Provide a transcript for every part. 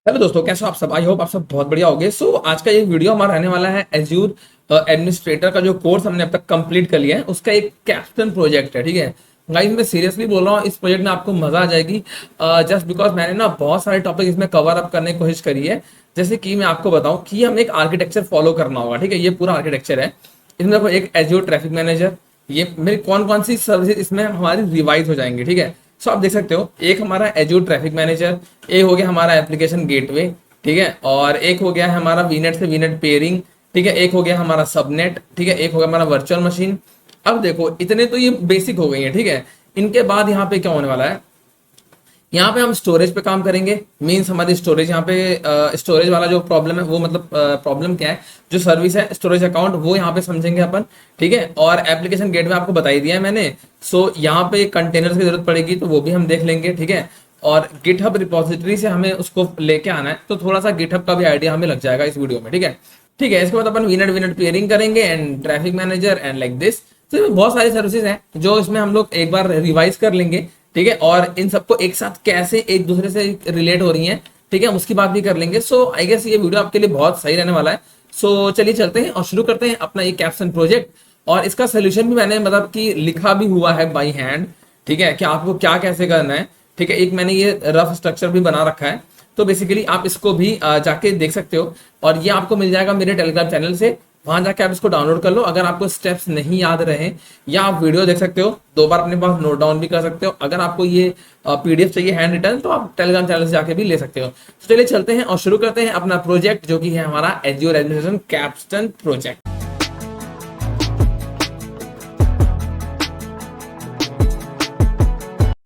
Hello दोस्तों, कैसे हो आप सब। आई होप आप सब बहुत बढ़िया होगे। आज का ये वीडियो हमारा रहने वाला है एज्यूर एडमिनिस्ट्रेटर का जो कोर्स हमने अब तक कंप्लीट कर लिया है उसका एक कैप्स्टन प्रोजेक्ट है। ठीक है गाइस, मैं सीरियसली बोल रहा हूँ, इस प्रोजेक्ट में आपको मजा आ जाएगी। जस्ट बिकॉज मैंने ना बहुत सारे टॉपिक इसमें कवर अप करने की कोशिश करी है। जैसे कि मैं आपको बताऊं कि हमें एक आर्किटेक्चर फॉलो करना होगा। ठीक है, ये पूरा आर्किटेक्चर है। इसमें देखो, एक एज्योर ट्रैफिक मैनेजर, ये मेरी कौन कौन सी सर्विसेज इसमें हमारी रिवाइज हो जाएंगी। ठीक है, सो आप देख सकते हो, एक हमारा एज्योर ट्रैफिक मैनेजर, एक हो गया हमारा एप्लीकेशन गेटवे, ठीक है, और एक हो गया है हमारा वीनेट से वीनेट पेयरिंग, ठीक है, एक हो गया हमारा सबनेट, ठीक है, एक हो गया हमारा वर्चुअल मशीन। अब देखो, इतने तो ये बेसिक हो गई है। ठीक है, इनके बाद यहाँ पे क्या होने वाला है, यहाँ पे हम स्टोरेज पे काम करेंगे। मीन्स हमारी स्टोरेज यहाँ पे स्टोरेज वाला जो प्रॉब्लम है वो मतलब प्रॉब्लम क्या है, जो सर्विस है स्टोरेज अकाउंट, वो यहाँ पे समझेंगे अपन। ठीक है, और एप्लीकेशन गेट में आपको बता ही दिया है मैंने। यहाँ पे कंटेनर्स की जरूरत पड़ेगी तो वो भी हम देख लेंगे। ठीक है, और गिटहब रिपोजिटरी से हमें उसको लेके आना है, तो थोड़ा सा गिटहब का भी आइडिया हमें लग जाएगा इस वीडियो में। ठीक है, ठीक है, इसके बाद अपन वीनेट वीनेट पेयरिंग करेंगे and traffic manager and like this. तो इसमें बहुत सारी सर्विसेज हैं जो इसमें हम लोग एक बार रिवाइज कर लेंगे। ठीक है, और इन सबको एक साथ कैसे एक दूसरे से रिलेट हो रही हैं, ठीक है, उसकी बात भी कर लेंगे। आई गेस ये वीडियो आपके लिए बहुत सही रहने वाला है। चलिए चलते हैं और शुरू करते हैं अपना ये कैप्शन प्रोजेक्ट। और इसका सोल्यूशन भी मैंने मतलब कि लिखा भी हुआ है बाई हैंड। ठीक है, कि आपको क्या कैसे करना है। ठीक है, एक मैंने ये रफ स्ट्रक्चर भी बना रखा है, तो बेसिकली आप इसको भी जाके देख सकते हो। और ये आपको मिल जाएगा मेरे टेलीग्राम चैनल से, वहां जाके आप इसको डाउनलोड कर लो। अगर आपको स्टेप्स नहीं याद रहे, या आप वीडियो देख सकते हो, दो बार अपने पास नोट डाउन भी कर सकते हो। अगर आपको ये पीडीएफ चाहिए हैंड रिटन, तो आप टेलीग्राम चैनल से जाके भी ले सकते हो। तो चलिए चलते हैं और शुरू करते हैं अपना प्रोजेक्ट, जो कि है हमारा azure administration Capstan project.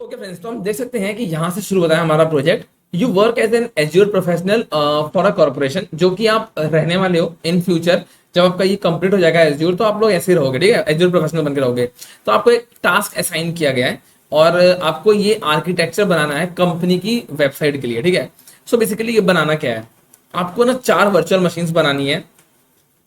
Okay friends, तो हम देख सकते हैं कि यहाँ से शुरू होता है हमारा project. You work as an Azure professional for a corporation, जो कि आप रहने वाले हो इन फ्यूचर। जब आपका ये कंप्लीट हो जाएगा एज्योर, तो आप लोग ऐसे रहोगे। ठीक है, एज्योर प्रोफेशनल बनकर रहोगे। तो आपको एक टास्क असाइन किया गया है, और आपको ये आर्किटेक्चर बनाना है कंपनी की वेबसाइट के लिए। ठीक है, बेसिकली ये बनाना क्या है, आपको ना 4 वर्चुअल मशीन्स बनानी है।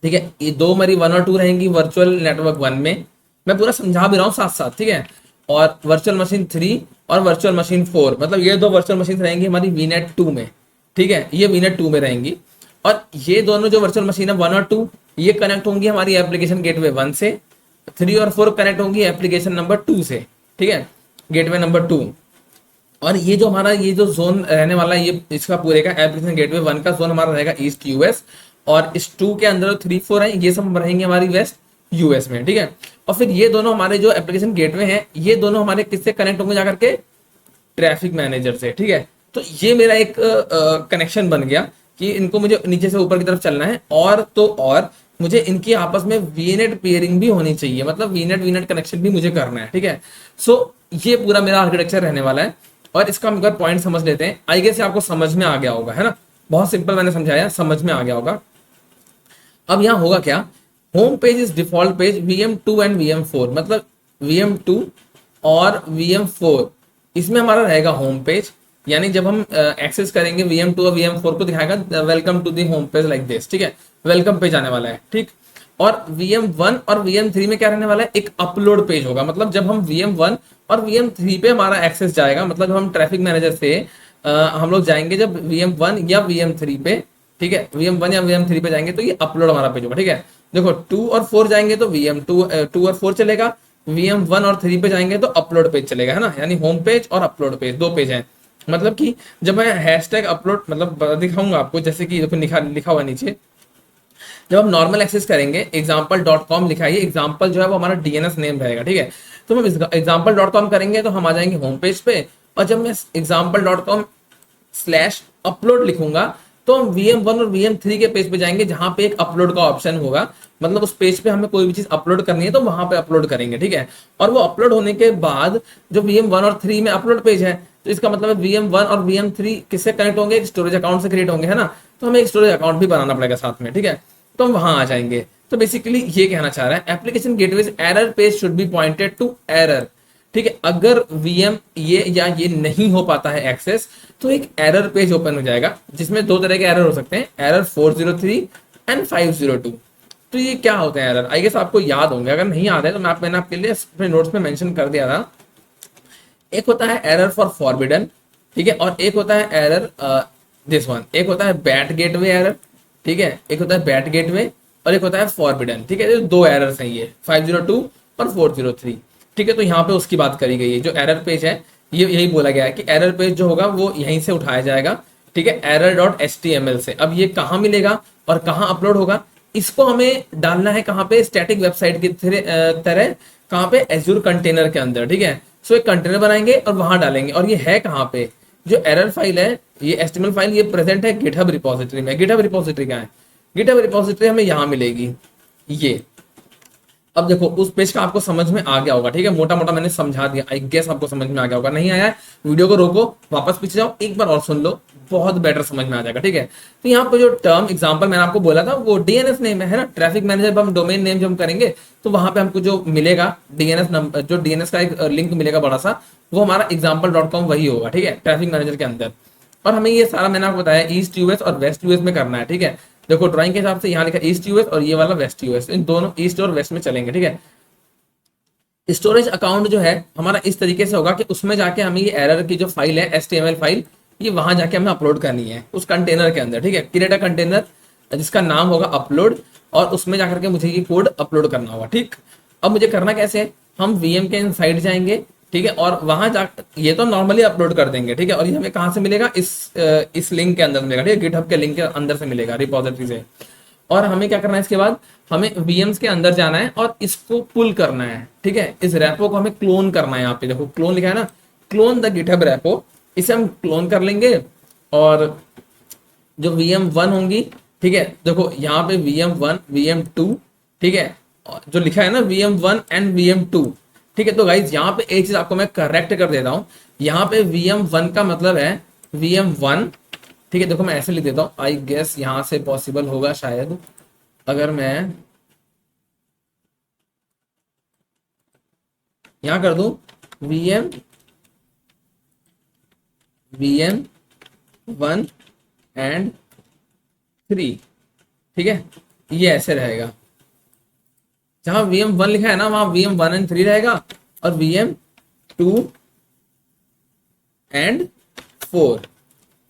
ठीक है, ये 2 मेरी 1 और 2 रहेंगी वर्चुअल नेटवर्क 1 में। मैं पूरा समझा भी रहा हूँ साथ साथ। ठीक है, और वर्चुअल मशीन 3 और वर्चुअल मशीन 4, मतलब ये 2 वर्चुअल मशीन रहेंगी हमारी वीनेट 2 में। ठीक है, ये वीनेट 2 में रहेंगी। और ये दोनों जो वर्चुअल मशीन है 1 और 2, ये कनेक्ट होंगी हमारी एप्लीकेशन गेटवे 1 से। 3 और 4 कनेक्ट होंगी एप्लीकेशन नंबर 2 से। ठीक है, गेटवे नंबर 2। और ये जो हमारा ये जो जोन रहने वाला है, ये इसका पूरे का एप्लीकेशन गेटवे 1 का जोन हमारा रहेगा ईस्ट यूएस। और इस 2 के अंदर 3 4 है, ये सब रहेंगे हमारी वेस्ट यूएस में। ठीक है, और फिर ये दोनों हमारे जो एप्लीकेशन गेटवे हैं, ये दोनों हमारे किससे कनेक्ट होंगे जाकर के, ट्रैफिक मैनेजर से। ठीक है, तो ये मेरा एक कनेक्शन बन गया कि इनको मुझे नीचे से ऊपर की तरफ चलना है। और मुझे इनकी आपस में वीनेट पेयरिंग भी होनी चाहिए, मतलब वीनेट वीनेट कनेक्शन भी मुझे करना है। ठीक है, ये पूरा मेरा आर्किटेक्चर रहने वाला है। और इसका हम एक बार पॉइंट समझ लेते हैं। आई गेस आपको समझ में आ गया होगा, है ना। बहुत सिंपल मैंने समझाया, समझ में आ गया होगा। अब यहाँ होगा क्या, home page is default page VM2 and VM4, मतलब VM2 और VM4, इसमें हमारा रहेगा होम पेज। यानी जब हम एक्सेस करेंगे VM2 और VM4 को, दिखाएगा welcome to the home page like this. ठीक है, वेलकम पेज आने वाला है। ठीक, और VM1 और VM3 में क्या रहने वाला है, एक अपलोड पेज होगा। मतलब जब हम VM1 और VM3 पे हमारा एक्सेस जाएगा, मतलब जब हम ट्रैफिक मैनेजर से हम लोग जाएंगे जब VM1 या VM3 पे, ठीक है, VM1 या VM3 पे जाएंगे, तो ये अपलोड हमारा पेज होगा। ठीक है, देखो 2 और 4 जाएंगे तो VM2 और 4 चलेगा, VM1 और 3 पे जाएंगे तो अपलोड पेज चलेगा, है ना। यानी होम पेज और अपलोड पेज 2 पेज हैं। मतलब कि जब मैं हैशटैग अपलोड मतलब दिखाऊंगा आपको, जैसे कि देखो लिखा हुआ नीचे, जब हम नॉर्मल एक्सेस करेंगे example.com लिखा है, एग्जाम्पल जो है वो हमारा DNS नेम रहेगा। ठीक है, तो हम example.com करेंगे तो हम आ जाएंगे होम पेज पे। और जब मैं example.com/upload लिखूंगा, तो हम VM1 और VM3 के पेज पे जाएंगे, जहां पे एक अपलोड का ऑप्शन होगा। मतलब उस पेज पे हमें कोई भी चीज अपलोड करनी है तो वहां पे अपलोड करेंगे। ठीक है, और वो अपलोड होने के बाद जो VM1 और 3 में अपलोड पेज है, तो इसका मतलब है VM1 और VM3 किससे कनेक्ट होंगे, एक स्टोरेज अकाउंट से क्रिएट होंगे, है ना। तो हमें एक स्टोरेज अकाउंट भी बनाना पड़ेगा साथ में। ठीक है, तो हम वहां आ जाएंगे। तो बेसिकली ये कहना चाह रहा है, application gateway error page should be pointed to error. ठीक है, अगर VM ये नहीं हो पाता है एक्सेस, तो एक एरर पेज ओपन हो जाएगा, जिसमें 2 तरह के एरर हो सकते हैं, एरर 403 एंड 502। तो ये क्या होते हैं एरर, आई गेस आपको याद होंगे। अगर नहीं याद है तो मैंने आपके लिए अपने नोट्स में मेंशन कर दिया था। एक होता है एरर फॉर फॉरबिडन, ठीक है, और एक होता है एरर दिस वन, एक होता है बैट गेटवे एरर, ठीक है, एक होता है बैट गेटवे और एक होता है फॉरबिडन, ठीक है। ये दो एरर्स हैं, ये 502 और 403, ठीक है। तो यहाँ पे उसकी बात करी गई है, जो एरर पेज है ये यही बोला गया है कि एरर पेज जो होगा वो यहीं से उठाया जाएगा, ठीक है, error.html से। अब ये कहाँ मिलेगा और कहाँ अपलोड होगा, इसको हमें डालना है कहाँ पे, स्टैटिक वेबसाइट की तरह कहाँ पे, एज्यूर कंटेनर के अंदर, ठीक है। सो एक कंटेनर बनाएंगे और वहां डालेंगे। और ये है कहाँ पे, जो एरर फाइल है, ये एचटीएमएल फाइल ये प्रेजेंट है गिटहब रिपोजिटरी में। गिटहब रिपोजिटरी क्या है, गिटहब रिपोजिटरी हमें यहाँ मिलेगी ये। अब देखो उस पेज का आपको समझ में आ गया होगा, ठीक है, मोटा मोटा मैंने समझा दिया, आई गेस आपको समझ में आ गया होगा। नहीं आया है, वीडियो को रोको, वापस पीछे जाओ, एक बार और सुन लो, बहुत बेटर समझ में आ जाएगा, ठीक है। तो यहाँ पे जो टर्म एग्जांपल मैंने आपको बोला था वो डीएनएस नेम है ना, ट्रैफिक मैनेजर। जब हम डोमेन नेम जब हम करेंगे तो वहां पे हमको जो मिलेगा डीएनएस नंबर, जो डीएनएस का एक लिंक मिलेगा बड़ा सा, वो हमारा example.com वही होगा, ठीक है, ट्रैफिक मैनेजर के अंदर। और हमें ये सारा मैंने आपको बताया ईस्ट यूएस और वेस्ट यूएस में करना है, ठीक है। देखो ड्राइंग के हिसाब से यहाँ लिखा ईस्ट यूएस और ये वाला वेस्ट यूएस, इन दोनों ईस्ट और वेस्ट में चलेंगे, ठीक है। स्टोरेज अकाउंट जो है हमारा इस तरीके से होगा कि उसमें जाके हमें ये एरर की जो फाइल है HTML फाइल, ये वहां जाके हमें अपलोड करनी है उस कंटेनर के अंदर, ठीक है। क्रिएट अ कंटेनर जिसका नाम होगा अपलोड, और उसमें जाकर के मुझे ये कोड अपलोड करना होगा, ठीक। अब मुझे करना कैसे है, हम VM के इनसाइड जाएंगे, ठीक है, और वहां जा, ये तो नॉर्मली अपलोड कर देंगे, ठीक है। और ये हमें कहाँ से मिलेगा, इस लिंक के अंदर मिलेगा, ठीक है, गिटहब के लिंक के अंदर से मिलेगा, रिपोजिटरी से। और हमें क्या करना है, इसके बाद हमें VMs के अंदर जाना है और इसको पुल करना है, ठीक है। इस रैपो को हमें क्लोन करना है, यहाँ पे देखो क्लोन लिखा है ना, क्लोन द गिटहब रैपो, इसे हम क्लोन कर लेंगे। और जो VM1 होंगी, ठीक है, देखो यहाँ पे VM1 VM2, ठीक है, जो लिखा है ना VM1 एंड VM2, ठीक है। तो गाइज यहाँ पे एक चीज आपको मैं करेक्ट कर देता हूँ, यहाँ पे VM1 का मतलब है VM1, ठीक है। देखो मैं ऐसे लिख देता हूँ, आई गेस यहां से पॉसिबल होगा शायद, अगर मैं यहां कर दूं VM1 एंड 3, ठीक है, ये ऐसे रहेगा। जहां VM1 लिखा है ना वहां VM1 एंड 3 रहेगा, और VM2 एंड 4,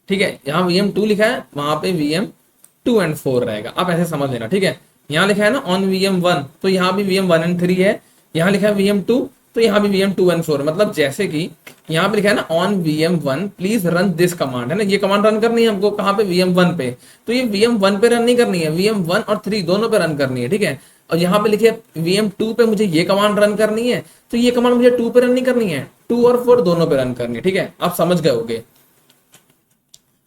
ठीक है। यहाँ VM2 लिखा है, वहां पे VM2 एंड 4 रहेगा। आप ऐसे समझ लेना, ठीक है। यहाँ लिखा है ना ऑन VM1, तो यहाँ भी VM1 एंड 3 है। यहाँ लिखा है VM2, तो यहाँ भी VM2 एंड 4, मतलब जैसे कि यहाँ पे लिखा है ना on VM1 please run this command, है ना, ये कमांड रन करनी है हमको कहाँ पे, VM1 पे। तो ये VM1 पे रन नहीं करनी है, VM1 और 3 दोनों पे रन करनी है, ठीक है। और यहाँ पे लिखे VM2 पे मुझे ये कमांड रन करनी है, तो ये कमांड मुझे 2 पे रन नहीं करनी है, 2 और 4 दोनों पे रन करनी है, ठीक है। आप समझ गए होगे।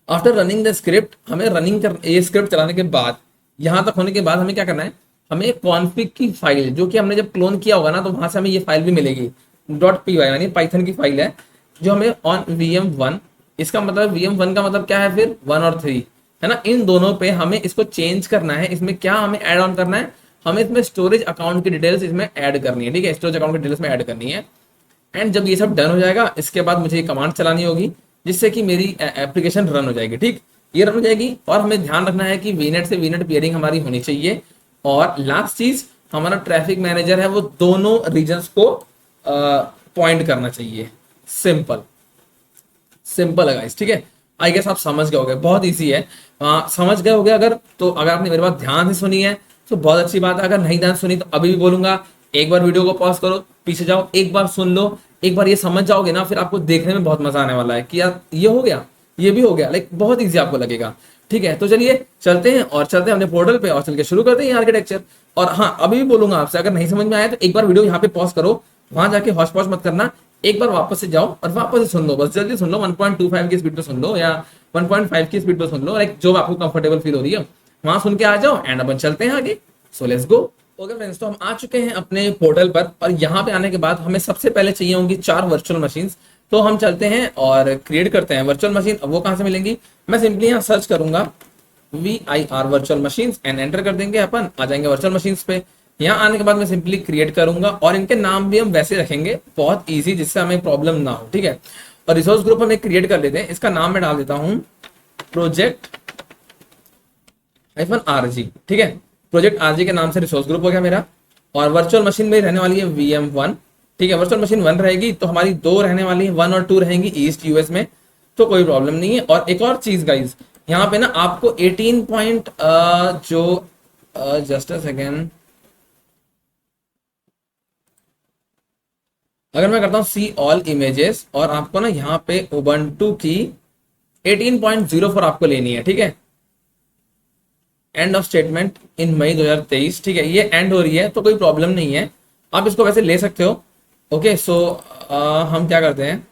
आफ्टर रनिंग द स्क्रिप्ट, हमें रनिंग कर ये स्क्रिप्ट चलाने के बाद, यहां तक होने के बाद हमें क्या करना है, हमें कॉन्फिग की फाइल जो कि हमने जब क्लोन किया होगा ना, तो वहां से हमें ये फाइल भी मिलेगी .py, यानी पाइथन की फाइल है, जो हमें ऑन VM1, इसका मतलब VM1 का मतलब क्या है फिर 1 और 3, है ना, इन दोनों पे हमें इसको चेंज करना है। इसमें क्या हमें ऐड ऑन करना है, हमें इसमें स्टोरेज अकाउंट की डिटेल्स इसमें ऐड करनी है, ठीक है, स्टोरेज अकाउंट की डिटेल्स में ऐड करनी है। एंड जब ये सब डन हो जाएगा, इसके बाद मुझे ये कमांड चलानी होगी जिससे कि मेरी एप्लीकेशन रन हो जाएगी, ठीक, ये रन हो जाएगी। और हमें ध्यान रखना है कि वीनेट से वीनेट पेयरिंग हमारी होनी चाहिए। और लास्ट चीज, हमारा ट्रैफिक मैनेजर है वो दोनों रीजन्स को पॉइंट करना चाहिए। सिंपल सिंपल है गाइस, ठीक है। आई गेस आप समझ गए होगे, बहुत इजी है। समझ गए होगे अगर, तो अगर आपने मेरी बात ध्यान से सुनी है तो बहुत अच्छी बात है। अगर नहीं ध्यान सुनी तो अभी भी बोलूंगा, एक बार वीडियो को पॉज करो, पीछे जाओ, एक बार सुन लो, एक बार ये समझ जाओगे ना, फिर आपको देखने में बहुत मजा आने वाला है कि यार ये हो गया, ये भी हो गया, लाइक बहुत इजी आपको लगेगा, ठीक है। तो चलिए चलते हैं और चलते हैं अपने पोर्टल पे और चल के शुरू करते हैं आर्किटेक्चर। और हाँ, अभी भी बोलूंगा आपसे, अगर नहीं समझ में आया तो एक बार वीडियो यहाँ पे पॉज करो, वहां जाके हॉच पॉच मत करना, एक बार वापस से जाओ और वापस से सुन लो, बस जल्दी सुन लो, 1.25 की स्पीड पे सुन लो या 1.5 की स्पीड पे सुन लो, लाइक जो आपको कंफर्टेबल फील हो रही है वहां सुन के आ जाओ। एंड अपन चलते हैं आगे, so let's go. Okay friends, तो हम आ चुके हैं अपने पोर्टल पर, और यहाँ पे आने के बाद हमें सबसे पहले चाहिए होंगी 4 वर्चुअल मशीन्स। तो हम चलते हैं और क्रिएट करते हैं वर्चुअल मशीन। अब वो कहाँ से मिलेंगी, मैं सिंपली यहाँ सर्च करूंगा VIR virtual machines and enter कर देंगे, अपन आ जाएंगे वर्चुअल मशीन्स पे। यहाँ आने के बाद मैं सिंपली क्रिएट करूंगा और इनके नाम भी हम वैसे रखेंगे, बहुत इजी, जिससे हमें प्रॉब्लम ना हो, ठीक है। और रिसोर्स ग्रुप हमें क्रिएट कर लेते हैं, इसका नाम मैं डाल देता हूँ प्रोजेक्ट RG, ठीक है। प्रोजेक्ट RG के नाम से रिसोर्स ग्रुप हो गया मेरा। और वर्चुअल मशीन में रहने वाली है VM1, ठीक है, वर्चुअल मशीन 1 रहेगी, तो हमारी 2 रहने वाली है, 1 और 2 रहेंगी ईस्ट US में, तो कोई प्रॉब्लम नहीं है। और एक और चीज गाइज, यहाँ पे ना आपको 18 पॉइंट जो जस्ट अ सेकेंड, अगर मैं करता हूँ सी ऑल इमेजेस और आपको ना यहाँ पे उबंटू की 18.04 आपको लेनी है, ठीक है। एंड ऑफ स्टेटमेंट इन मई 2023, ठीक है, ये एंड हो रही है तो कोई प्रॉब्लम नहीं है, आप इसको वैसे ले सकते हो। ओके सो हम क्या करते हैं,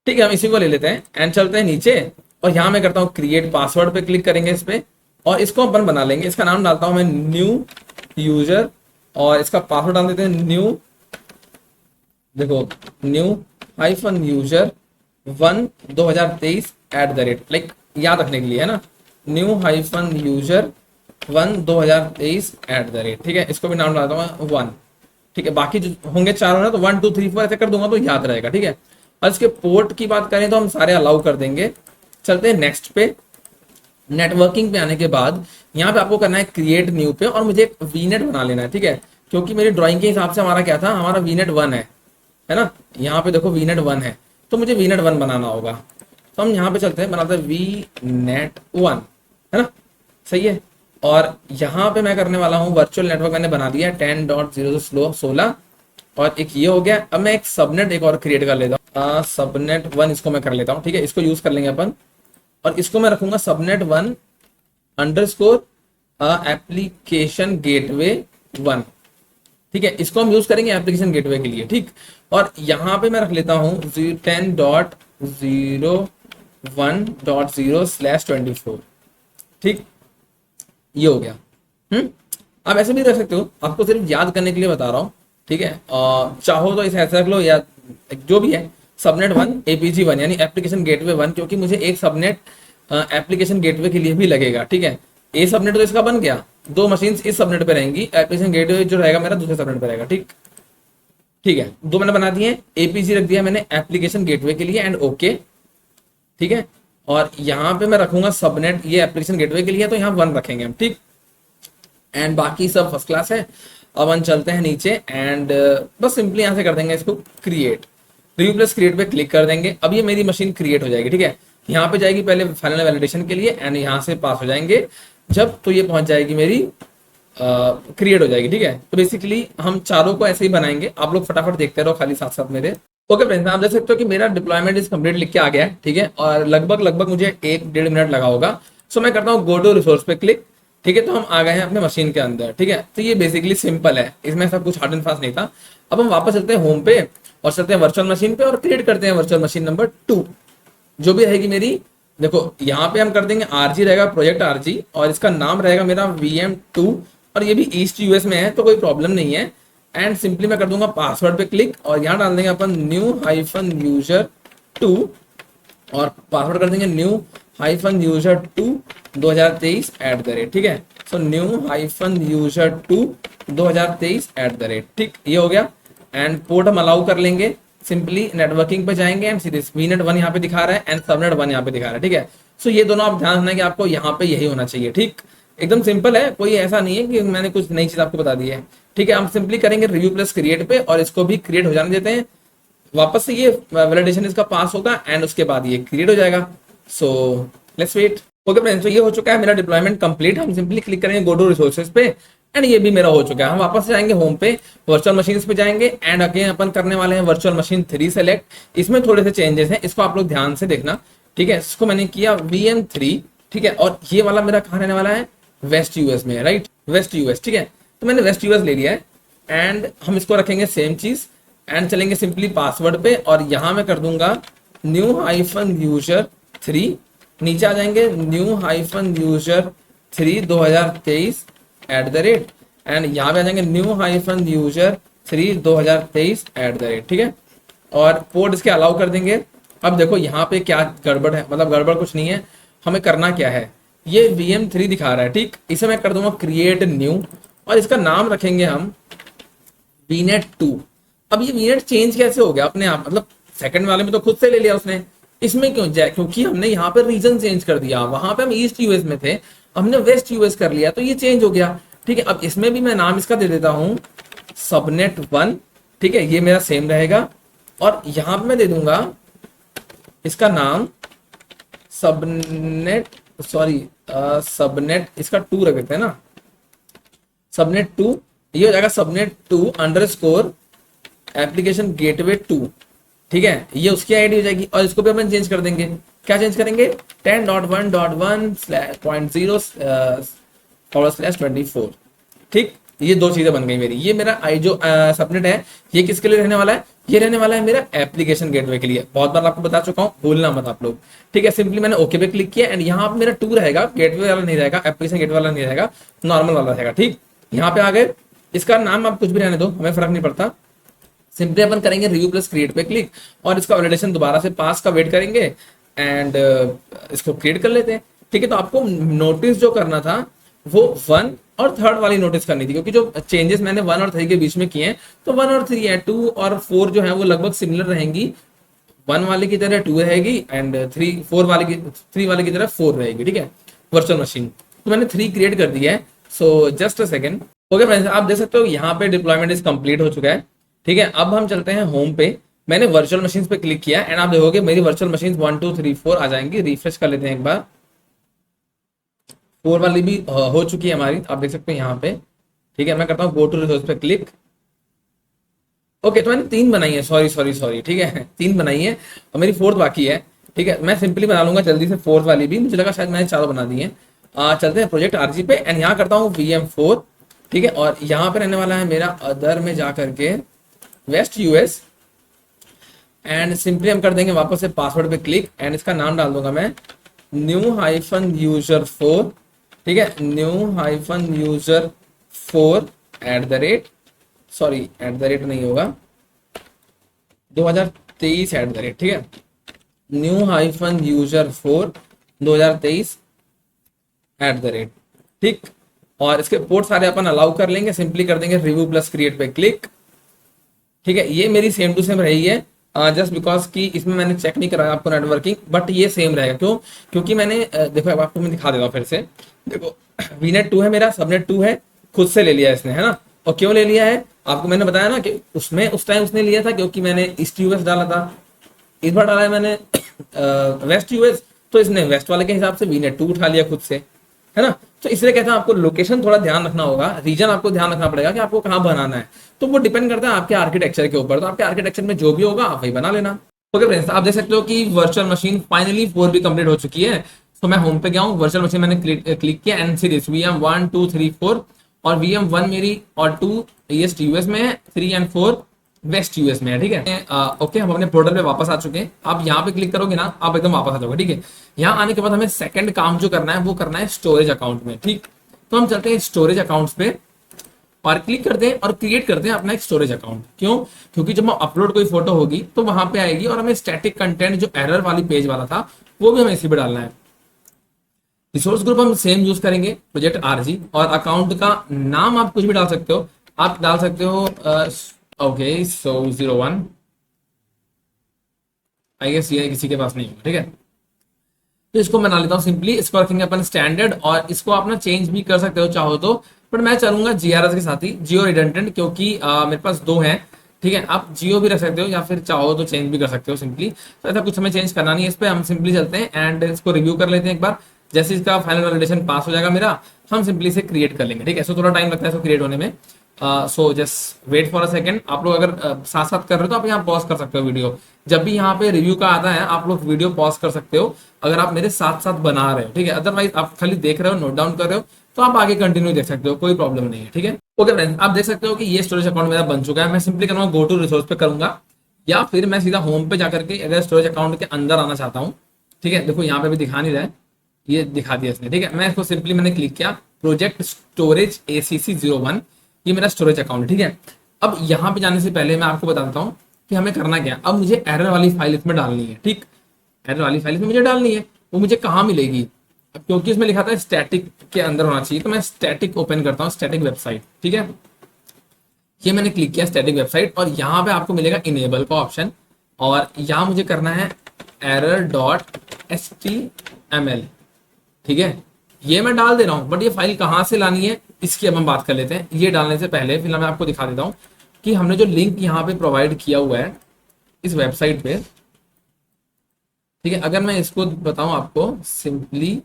ठीक है, हम इसी को ले लेते हैं एंड चलते हैं नीचे। और यहाँ मैं करता हूँ क्रिएट पासवर्ड पे क्लिक करेंगे इस पे, और इसको अपन बना लेंगे। इसका नाम डालता हूँ मैं न्यू यूजर, और इसका पासवर्ड डाल देते हैं न्यू, देखो न्यू हाइफन यूजर 1 2023 @ लाइक याद रखने के लिए है ना, न्यू हाइफन यूजर 1 2023 @, ठीक है। इसको भी नाम डालता हूँ 1, ठीक है। बाकी जो होंगे चारों ना तो 1 2 3 4 ऐसे कर दूंगा तो याद रहेगा, ठीक है। और इसके पोर्ट की बात करें तो हम सारे अलाउ कर देंगे। चलते हैं नेक्स्ट पे। नेटवर्किंग पे आने के बाद यहाँ पे आपको करना है क्रिएट न्यू पे, और मुझे एक वीनेट बना लेना है, ठीक है। क्योंकि मेरी ड्राइंग के हिसाब से हमारा क्या था, हमारा वीनेट 1 है ना। यहाँ पे देखो वीनेट 1 है, तो मुझे वीनेट 1 बनाना होगा। तो हम यहाँ पे चलते हैं, बनाते हैं वी नेट 1, है ना, सही है। और यहाँ पे मैं करने वाला हूँ वर्चुअल नेटवर्क, मैंने बना दिया 10.0 स्लो 16, और एक ये हो गया। अब मैं एक सबनेट एक और क्रिएट कर लेता हूँ, सबनेट 1 इसको मैं कर लेता हूँ, ठीक है। इसको यूज कर लेंगे अपन, और इसको मैं रखूंगा सबनेट 1 अंडरस्कोर एप्लीकेशन गेटवे 1, ठीक है। इसको हम यूज करेंगे एप्लीकेशन गेटवे के लिए, ठीक। और यहाँ पे मैं रख लेता हूँ 10.01.0/24, ठीक, ये हो गया। आप ऐसे भी रख सकते हो, आपको सिर्फ याद करने के लिए बता रहा हूँ, ठीक है। चाहो तो इसे ऐसे रख लो, या जो भी है सबनेट 1 एपीजी 1 यानी एप्लीकेशन गेटवे 1, क्योंकि मुझे एक सबनेट एप्लीकेशन गेटवे के लिए भी लगेगा, ठीक है। ए सबनेट तो इसका बन गया, 2 मशीन इस सबनेट पे रहेंगी, एप्लीकेशन गेटवे जो रहेगा मेरा दूसरे सबनेट पे रहेगा, ठीक, ठीक है। 2 मैंने बना दिए, एपीजी रख दिया मैंने एप्लीकेशन गेटवे के लिए एंड ओके, ठीक है। और यहाँ पे मैं रखूंगा सबनेट, ये एप्लीकेशन गेटवे के लिए तो यहाँ 1 रखेंगे हम, ठीक। एंड बाकी सब फर्स्ट क्लास है। अब हम चलते हैं नीचे एंड बस सिंपली यहाँ से कर देंगे इसको क्रिएट, रिव्यू प्लस क्रिएट पे क्लिक कर देंगे। अब ये मेरी मशीन क्रिएट हो जाएगी, ठीक है। यहाँ पे जाएगी पहले फाइनल वैलिडेशन के लिए एंड यहाँ से पास हो जाएंगे जब, तो ये पहुंच जाएगी मेरी क्रिएट हो जाएगी, ठीक है। तो बेसिकली हम चारों को ऐसे ही बनाएंगे, आप लोग फटाफट देखते रहो खाली साथ साथ मेरे। ओके फ्रेंड्स, आप देख सकते हो कि मेरा डिप्लॉयमेंट इज कंप्लीट लिख के आ गया है, ठीक है। और लगभग मुझे 1 1.5 मिनट लगा होगा। सो मैं करता हूँ गो टू रिसोर्स पे क्लिक, ठीक है। तो हम आ गए हैं अपने मशीन के अंदर, ठीक है। तो ये बेसिकली सिंपल है, इसमें सब कुछ हार्ड एंड फास्ट नहीं था। अब हम वापस चलते हैं होम पे और चलते हैं वर्चुअल मशीन पे और क्रिएट करते हैं वर्चुअल मशीन नंबर 2 जो भी रहेगी मेरी। देखो यहाँ पे हम कर देंगे आरजी रहेगा, प्रोजेक्ट आरजी, और इसका नाम रहेगा मेरा VM2, और ये भी ईस्ट यूएस में है तो कोई प्रॉब्लम नहीं है। एंड सिंपली मैं कर दूंगा पासवर्ड पे क्लिक, और यहाँ डाल देंगे अपन न्यू हाइफन यूजर 2, और पासवर्ड कर देंगे न्यू हाइफन यूजर 2 2023 @, ठीक है। सो न्यू हाइफन यूजर 2 2023 @, ठीक, ये हो गया। एंड पोर्ट हम अलाउ कर लेंगे, सिंपली नेटवर्किंग पे जाएंगे एंड सीधे वीनेट 1 यहाँ पे दिखा रहा है एंड सबनेट 1 यहाँ पे दिखा रहा है, ठीक है। सो ये दोनों आप ध्यान रखना है कि आपको यहाँ पे यही होना चाहिए, ठीक। एकदम सिंपल है, कोई ऐसा नहीं है कि मैंने कुछ नई चीज आपको बता दी है, ठीक है। हम सिंपली करेंगे रिव्यू प्लस क्रिएट पे और इसको भी क्रिएट हो जाने देते हैं। वापस से ये वैलिडेशन इसका पास होगा एंड उसके बाद ये क्रिएट हो जाएगा। So let's wait. Okay friends, तो ये हो चुका है मेरा डिप्लॉयमेंट कंप्लीट। हम सिंपली क्लिक करेंगे गो टू रिसोर्सेज पे एंड ये भी मेरा हो चुका है। हम वापस जाएंगे होम पे, वर्चुअल मशीन पे जाएंगे एंड अगेन अपन करने वाले हैं वर्चुअल मशीन 3 सेलेक्ट। इसमें थोड़े से चेंजेस हैं, इसको आप लोग ध्यान से देखना, ठीक है। इसको मैंने किया VM3, ठीक है। और ये वाला मेरा कहाँ रहने वाला है, वेस्ट यूएस में, राइट, वेस्ट यूएस, ठीक है। तो मैंने वेस्ट यूएस ले लिया है एंड हम इसको रखेंगे सेम चीज एंड चलेंगे सिंपली पासवर्ड पे, और यहां मैं कर दूंगा न्यू हाइफन यूजर 3, नीचे आ जाएंगे न्यू हाइफन यूजर 3 2023 @, एंड यहाँ पे आ जाएंगे न्यू हाइफन यूजर 3 2023 @, ठीक है। और पोर्ट इसके अलाउ कर देंगे। अब देखो यहाँ पे क्या गड़बड़ है, मतलब गड़बड़ कुछ नहीं है, हमें करना क्या है, ये VM3 दिखा रहा है, ठीक। इसे मैं कर दूंगा क्रिएट न्यू और इसका नाम रखेंगे हम वीनेट 2। अब ये वीनेट चेंज कैसे हो गया अपने आप, मतलब सेकंड वाले में तो खुद से ले लिया उसने, इसमें क्यों जाए, क्योंकि हमने यहाँ पे रीजन चेंज कर दिया। वहां पे हम ईस्ट यूएस में थे, हमने वेस्ट यूएस कर लिया तो ये चेंज हो गया, ठीक है। अब इसमें भी मैं नाम इसका दे देता हूँ सबनेट 1, ठीक है, ये मेरा सेम रहेगा। और यहाँ पे मैं दे दूंगा इसका नाम सबनेट सॉरी, सबनेट इसका 2 रख देते हैं ना, सबनेट 2, ये हो जाएगा सबनेट 2 अंडरस्कोर एप्लीकेशन गेटवे 2। ठीक है, ये उसकी आईडी हो जाएगी और इसको भी अपन चेंज कर देंगे। क्या चेंज करेंगे? 10.1.1/0/24। ठीक, ये 2 चीजें बन गई मेरी। ये मेरा आई जो सबनेट है ये किसके लिए रहने वाला है? ये रहने वाला है मेरा एप्लीकेशन गेटवे के लिए। बहुत बार आपको बता चुका हूँ, भूलना मत आप लोग। ठीक है, सिंपली मैंने ओके पे क्लिक किया एंड यहाँ पे मेरा 2 रहेगा, गेटवे वाला नहीं रहेगा, एप्लीकेशन गेटवे वाला नहीं रहेगा, नॉर्मल वाला रहेगा। ठीक, यहाँ पे आ गए। इसका नाम आप कुछ भी रहने दो, हमें फर्क नहीं पड़ता। सिंपली अपन करेंगे रिव्यू प्लस क्रिएट पे क्लिक और इसका वैलिडेशन दोबारा से पास का वेट करेंगे एंड इसको क्रिएट कर लेते हैं। ठीक है, तो आपको नोटिस जो करना था वो 1 और 3rd वाली नोटिस करनी थी, क्योंकि जो चेंजेस मैंने 1 और 3 के बीच में किए हैं तो 1 और 3 है, 2 और 4 जो है वो लगभग सिमिलर रहेंगी। 1 वाले की तरह 2 रहेगी एंड 3 वाले की तरह 4 रहेगी। ठीक है, वर्चुअल मशीन तो मैंने 3 क्रिएट कर दिया है। So just a second. Okay friends, आप देख सकते हो यहाँ पे डिप्लॉयमेंट इज कंप्लीट हो चुका है। ठीक है, अब हम चलते हैं होम पे। मैंने वर्चुअल मशीन पे क्लिक किया एंड आप देखोगे मेरी वर्चुअल मशीन 1 2 3 4 आ जाएंगी। रिफ्रेश कर लेते हैं एक बार। 4 वाली भी हो चुकी है हमारी, आप देख सकते हैं यहाँ पे। ठीक है, मैं करता हूँ गो टू रिसोर्स पे क्लिक। ओके, तो मैंने 3 बनाई है, सॉरी। ठीक है, 3 बनाई है और मेरी 4th बाकी है। ठीक है, मैं सिंपली बना लूंगा जल्दी से 4th वाली भी। मुझे लगा शायद मैंने 4 बना दी है। चलते हैं प्रोजेक्ट आरजी पे एंड यहाँ करता हूँ VM4। ठीक है, और यहाँ पे रहने वाला है मेरा अदर में जा करके वेस्ट यूएस एंड सिंपली हम कर देंगे वापस से पासवर्ड पे क्लिक एंड इसका नाम डाल दूंगा मैं new-user4। ठीक है, new-user4 @ नहीं होगा, 2023 @ ठीक है, new-user4 2023 @ ठीक। और इसके पोर्ट सारे अपन अलाउ कर लेंगे। सिंपली कर देंगे रिव्यू प्लस क्रिएट पे क्लिक। ठीक है, ये मेरी सेम टू सेम रही है, जस्ट बिकॉज कि इसमें मैंने चेक नहीं कराया आपको नेटवर्किंग, बट ये सेम रहेगा। क्यों? क्योंकि मैंने देखो, अब आपको मैं दिखा देता हूँ फिर से। देखो, वीनेट 2 है मेरा, सबनेट 2 है, खुद से ले लिया इसने, है ना। और क्यों ले लिया है आपको मैंने बताया ना कि उसमें उस टाइम उसने लिया था क्योंकि मैंने ईस्ट यूएस डाला था। इस बार डाला है मैंने वेस्ट यूएस, तो इसने वेस्ट वाले के हिसाब से वीनेट 2 उठा लिया खुद से, है ना। तो इसलिए कहते हैं आपको लोकेशन थोड़ा ध्यान रखना होगा, रीजन आपको ध्यान रखना पड़ेगा कि आपको कहाँ बनाना है। तो वो डिपेंड करता है आपके आर्किटेक्चर के ऊपर। तो आपके आर्किटेक्चर में जो भी होगा आप वही बना लेना। ओके फ्रेंड्स, आप देख सकते हो कि वर्चुअल मशीन फाइनली 4 भी कंप्लीट हो चुकी है। तो मैं होम पे गया हूँ, वर्चुअल मशीन मैंने क्लिक किया एंड सीरीज VM 1 2 3 4 और VM 1 मेरी और 2 ईस्ट यूएस में है, 3 एंड 4 वेस्ट यूएस में है। ठीक है, ओके, हम अपने पोर्टल पे वापस आ चुके हैं। आप यहाँ पे क्लिक करोगे ना, आप एकदम वापस आ जाओगे। ठीक है, यहाँ आने के बाद हमें सेकंड काम जो करना है वो करना है स्टोरेज अकाउंट में। ठीक, तो हम चलते हैं स्टोरेज अकाउंट्स पे और क्लिक करते हैं और क्रिएट करते हैं अपना एक स्टोरेज अकाउंट। क्यों? क्योंकि जब हम अपलोड कोई फोटो होगी तो वहां पे आएगी और हमें स्टैटिक कंटेंट जो एरर वाली पेज वाला था वो भी हमें इसी पे डालना है। रिसोर्स ग्रुप हम सेम यूज करेंगे, प्रोजेक्ट आरजी, और अकाउंट का नाम आप कुछ भी डाल सकते हो। आप डाल सकते हो ओके, सो 01 आई गेस ये किसी के पास नहीं होगा। ठीक है, तो इसको मैं बना लेता हूँ सिंपली। इसको रखेंगे अपन स्टैंडर्ड और इसको आप ना चेंज भी कर सकते हो चाहो तो, बट मैं चलूंगा GRS के साथ ही, जियो रिडंडेंट, क्योंकि मेरे पास 2 हैं। ठीक है, आप जियो भी रख सकते हो या फिर चाहो तो चेंज भी कर सकते हो सिंपली। तो ऐसा कुछ हमें चेंज करना नहीं है इस पर। हम सिंपली चलते हैं एंड इसको रिव्यू कर लेते हैं एक बार। जैसे इसका फाइनल वैलिडेशन पास हो जाएगा मेरा, हम सिंपली इसे क्रिएट कर लेंगे। ठीक है, सो थोड़ा टाइम लगता है इसको क्रिएट होने में। So just wait for a second. आप लोग अगर साथ साथ कर रहे हो तो आप यहाँ पॉज कर सकते हो वीडियो। जब भी यहाँ पे रिव्यू का आता है आप लोग वीडियो पॉज कर सकते हो अगर आप मेरे साथ साथ बना रहे हो। ठीक है, अदरवाइज आप खाली देख रहे हो, नोट डाउन कर रहे हो, तो आप आगे कंटिन्यू देख सकते हो, कोई प्रॉब्लम नहीं है। ठीक है, ओके फ्रेंड्स, आप देख सकते हो कि ये स्टोरेज अकाउंट मेरा बन चुका है। मैं सिंपली करूँगा गो टू रिसोर्स पे करूंगा या फिर मैं सीधा होम पे जाकर के अगर स्टोरेज अकाउंट के अंदर आना चाहता हूँ। ठीक है, देखो यहाँ पे भी दिखा नहीं रहा है, ये दिखा दिया इसने। ठीक है, मैं इसको सिंपली मैंने क्लिक किया, प्रोजेक्ट स्टोरेज ACC01, ये मेरा स्टोरेज अकाउंट है। ठीक है, अब यहाँ पे जाने से पहले मैं आपको बता देता हूँ कि हमें करना क्या। अब मुझे एरर वाली फाइल इसमें डालनी है। ठीक, एरर वाली फाइल इसमें मुझे डालनी है, वो मुझे कहाँ मिलेगी? अब क्योंकि इसमें लिखा था स्टैटिक के अंदर होना चाहिए, तो मैं स्टैटिक ओपन करता हूँ, स्टैटिक वेबसाइट। ठीक है, ये मैंने क्लिक किया स्टैटिक वेबसाइट और यहाँ पे आपको मिलेगा इनेबल का ऑप्शन और यहाँ मुझे करना है error.html। ठीक है, ये मैं डाल दे रहा हूँ, बट ये फाइल कहाँ से लानी है इसकी अब हम बात कर लेते हैं। ये डालने से पहले फिलहाल मैं आपको दिखा देता हूँ कि हमने जो लिंक यहाँ पे प्रोवाइड किया हुआ है इस वेबसाइट पे। ठीक है, अगर मैं इसको बताऊं आपको सिंपली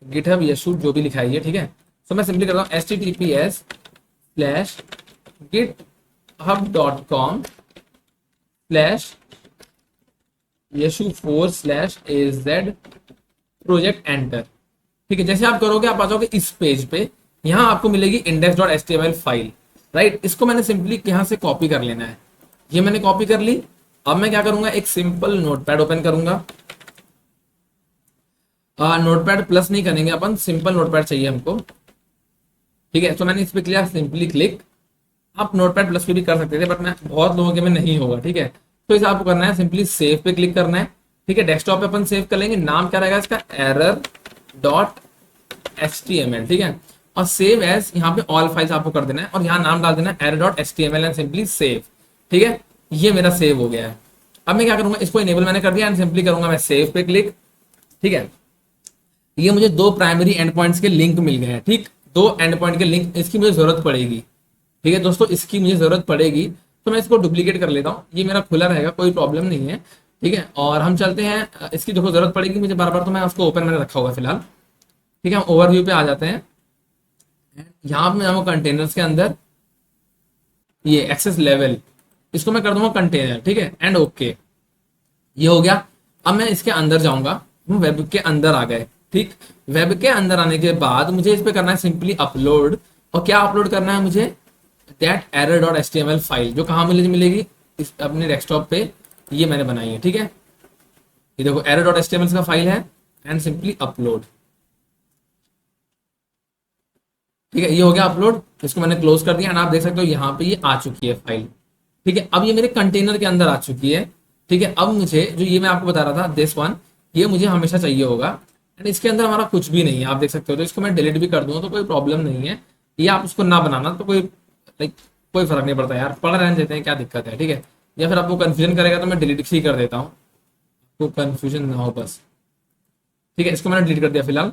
गिटहब यशु जो भी लिखा है ये, ठीक है। तो मैं सिंपली करता हूँ https://github.com/yeshu4/az प्रोजेक्ट एंटर। ठीक है, जैसे आप करोगे आप आ जाओगे इस पेज पे, यहाँ आपको मिलेगी index.html फाइल, राइट। इसको मैंने सिंपली यहाँ से कॉपी कर लेना है। ये मैंने कॉपी कर ली। अब मैं क्या करूंगा, एक सिंपल नोटपैड ओपन करूंगा। नोटपैड प्लस नहीं करेंगे अपन, सिंपल नोटपैड चाहिए हमको। ठीक है, तो मैंने इस पे किया सिंपली क्लिक। आप नोटपैड प्लस पे भी कर सकते थे, बट मैं बहुत लोगों के में नहीं होगा। ठीक है, तो इसे आपको करना है सिंपली सेव पे क्लिक करना है। ठीक है, डेस्कटॉप पे अपन सेव कर लेंगे। नाम क्या रहेगा इसका, error.html। ठीक है, और सेव एज यहाँ पे ऑल फाइल्स आपको कर देना है और यहाँ नाम डाल देना है error.html एंड सिंपली सेव। ठीक है, ये मेरा सेव हो गया है। अब मैं क्या करूंगा, इसको इनेबल मैंने कर दिया एंड सिंपली करूंगा मैं सेव पे क्लिक। ठीक है, ये मुझे दो प्राइमरी एंड पॉइंट्स के लिंक मिल गए हैं। ठीक, दो एंड पॉइंट के लिंक, इसकी मुझे जरूरत पड़ेगी। ठीक है दोस्तों, इसकी मुझे जरूरत पड़ेगी, तो मैं इसको डुप्लीकेट कर लेता हूँ। ये मेरा खुला रहेगा, कोई प्रॉब्लम नहीं है। ठीक है, और हम चलते हैं, इसकी देखो जरूरत पड़ेगी मुझे बार बार, तो मैं उसको ओपन मैंने रखा हुआ फिलहाल। ठीक है, हम ओवरव्यू पे आ जाते हैं। यहाँ पे मैं जाऊँगा कंटेनर्स के अंदर, ये एक्सेस लेवल, इसको मैं कर दूंगा कंटेनर। ठीक है, एंड ओके, ये हो गया। अब मैं इसके अंदर जाऊंगा, हम वेब के अंदर आ गए। ठीक, वेब के अंदर आने के बाद मुझे इस पे करना है सिंपली अपलोड। और क्या अपलोड करना है मुझे, दैट error.html फाइल, जो कहाँ मिलेगी, इस अपने डेस्कटॉप पे ये मैंने बनाई है। ठीक है, ये देखो error.html का फाइल है एंड सिंपली अपलोड। ठीक है, ये हो गया अपलोड। इसको मैंने क्लोज कर दिया एंड आप देख सकते हो यहाँ पे ये आ चुकी है फाइल। ठीक है, अब ये मेरे कंटेनर के अंदर आ चुकी है। ठीक है, अब मुझे जो ये मैं आपको बता रहा था दिस वन, ये मुझे हमेशा चाहिए होगा एंड इसके अंदर हमारा कुछ भी नहीं है, आप देख सकते हो। तो इसको मैं डिलीट भी कर दूंगा तो कोई प्रॉब्लम नहीं है। ये आप उसको ना बनाना तो कोई लाइक कोई फर्क नहीं पड़ता यार, पढ़ रहने देते हैं, क्या दिक्कत है। ठीक है, या फिर आपको कंफ्यूजन करेगा तो मैं डिलीट ही कर देता हूँ, तो कंफ्यूजन ना हो बस। ठीक है, इसको मैंने डिलीट कर दिया फिलहाल।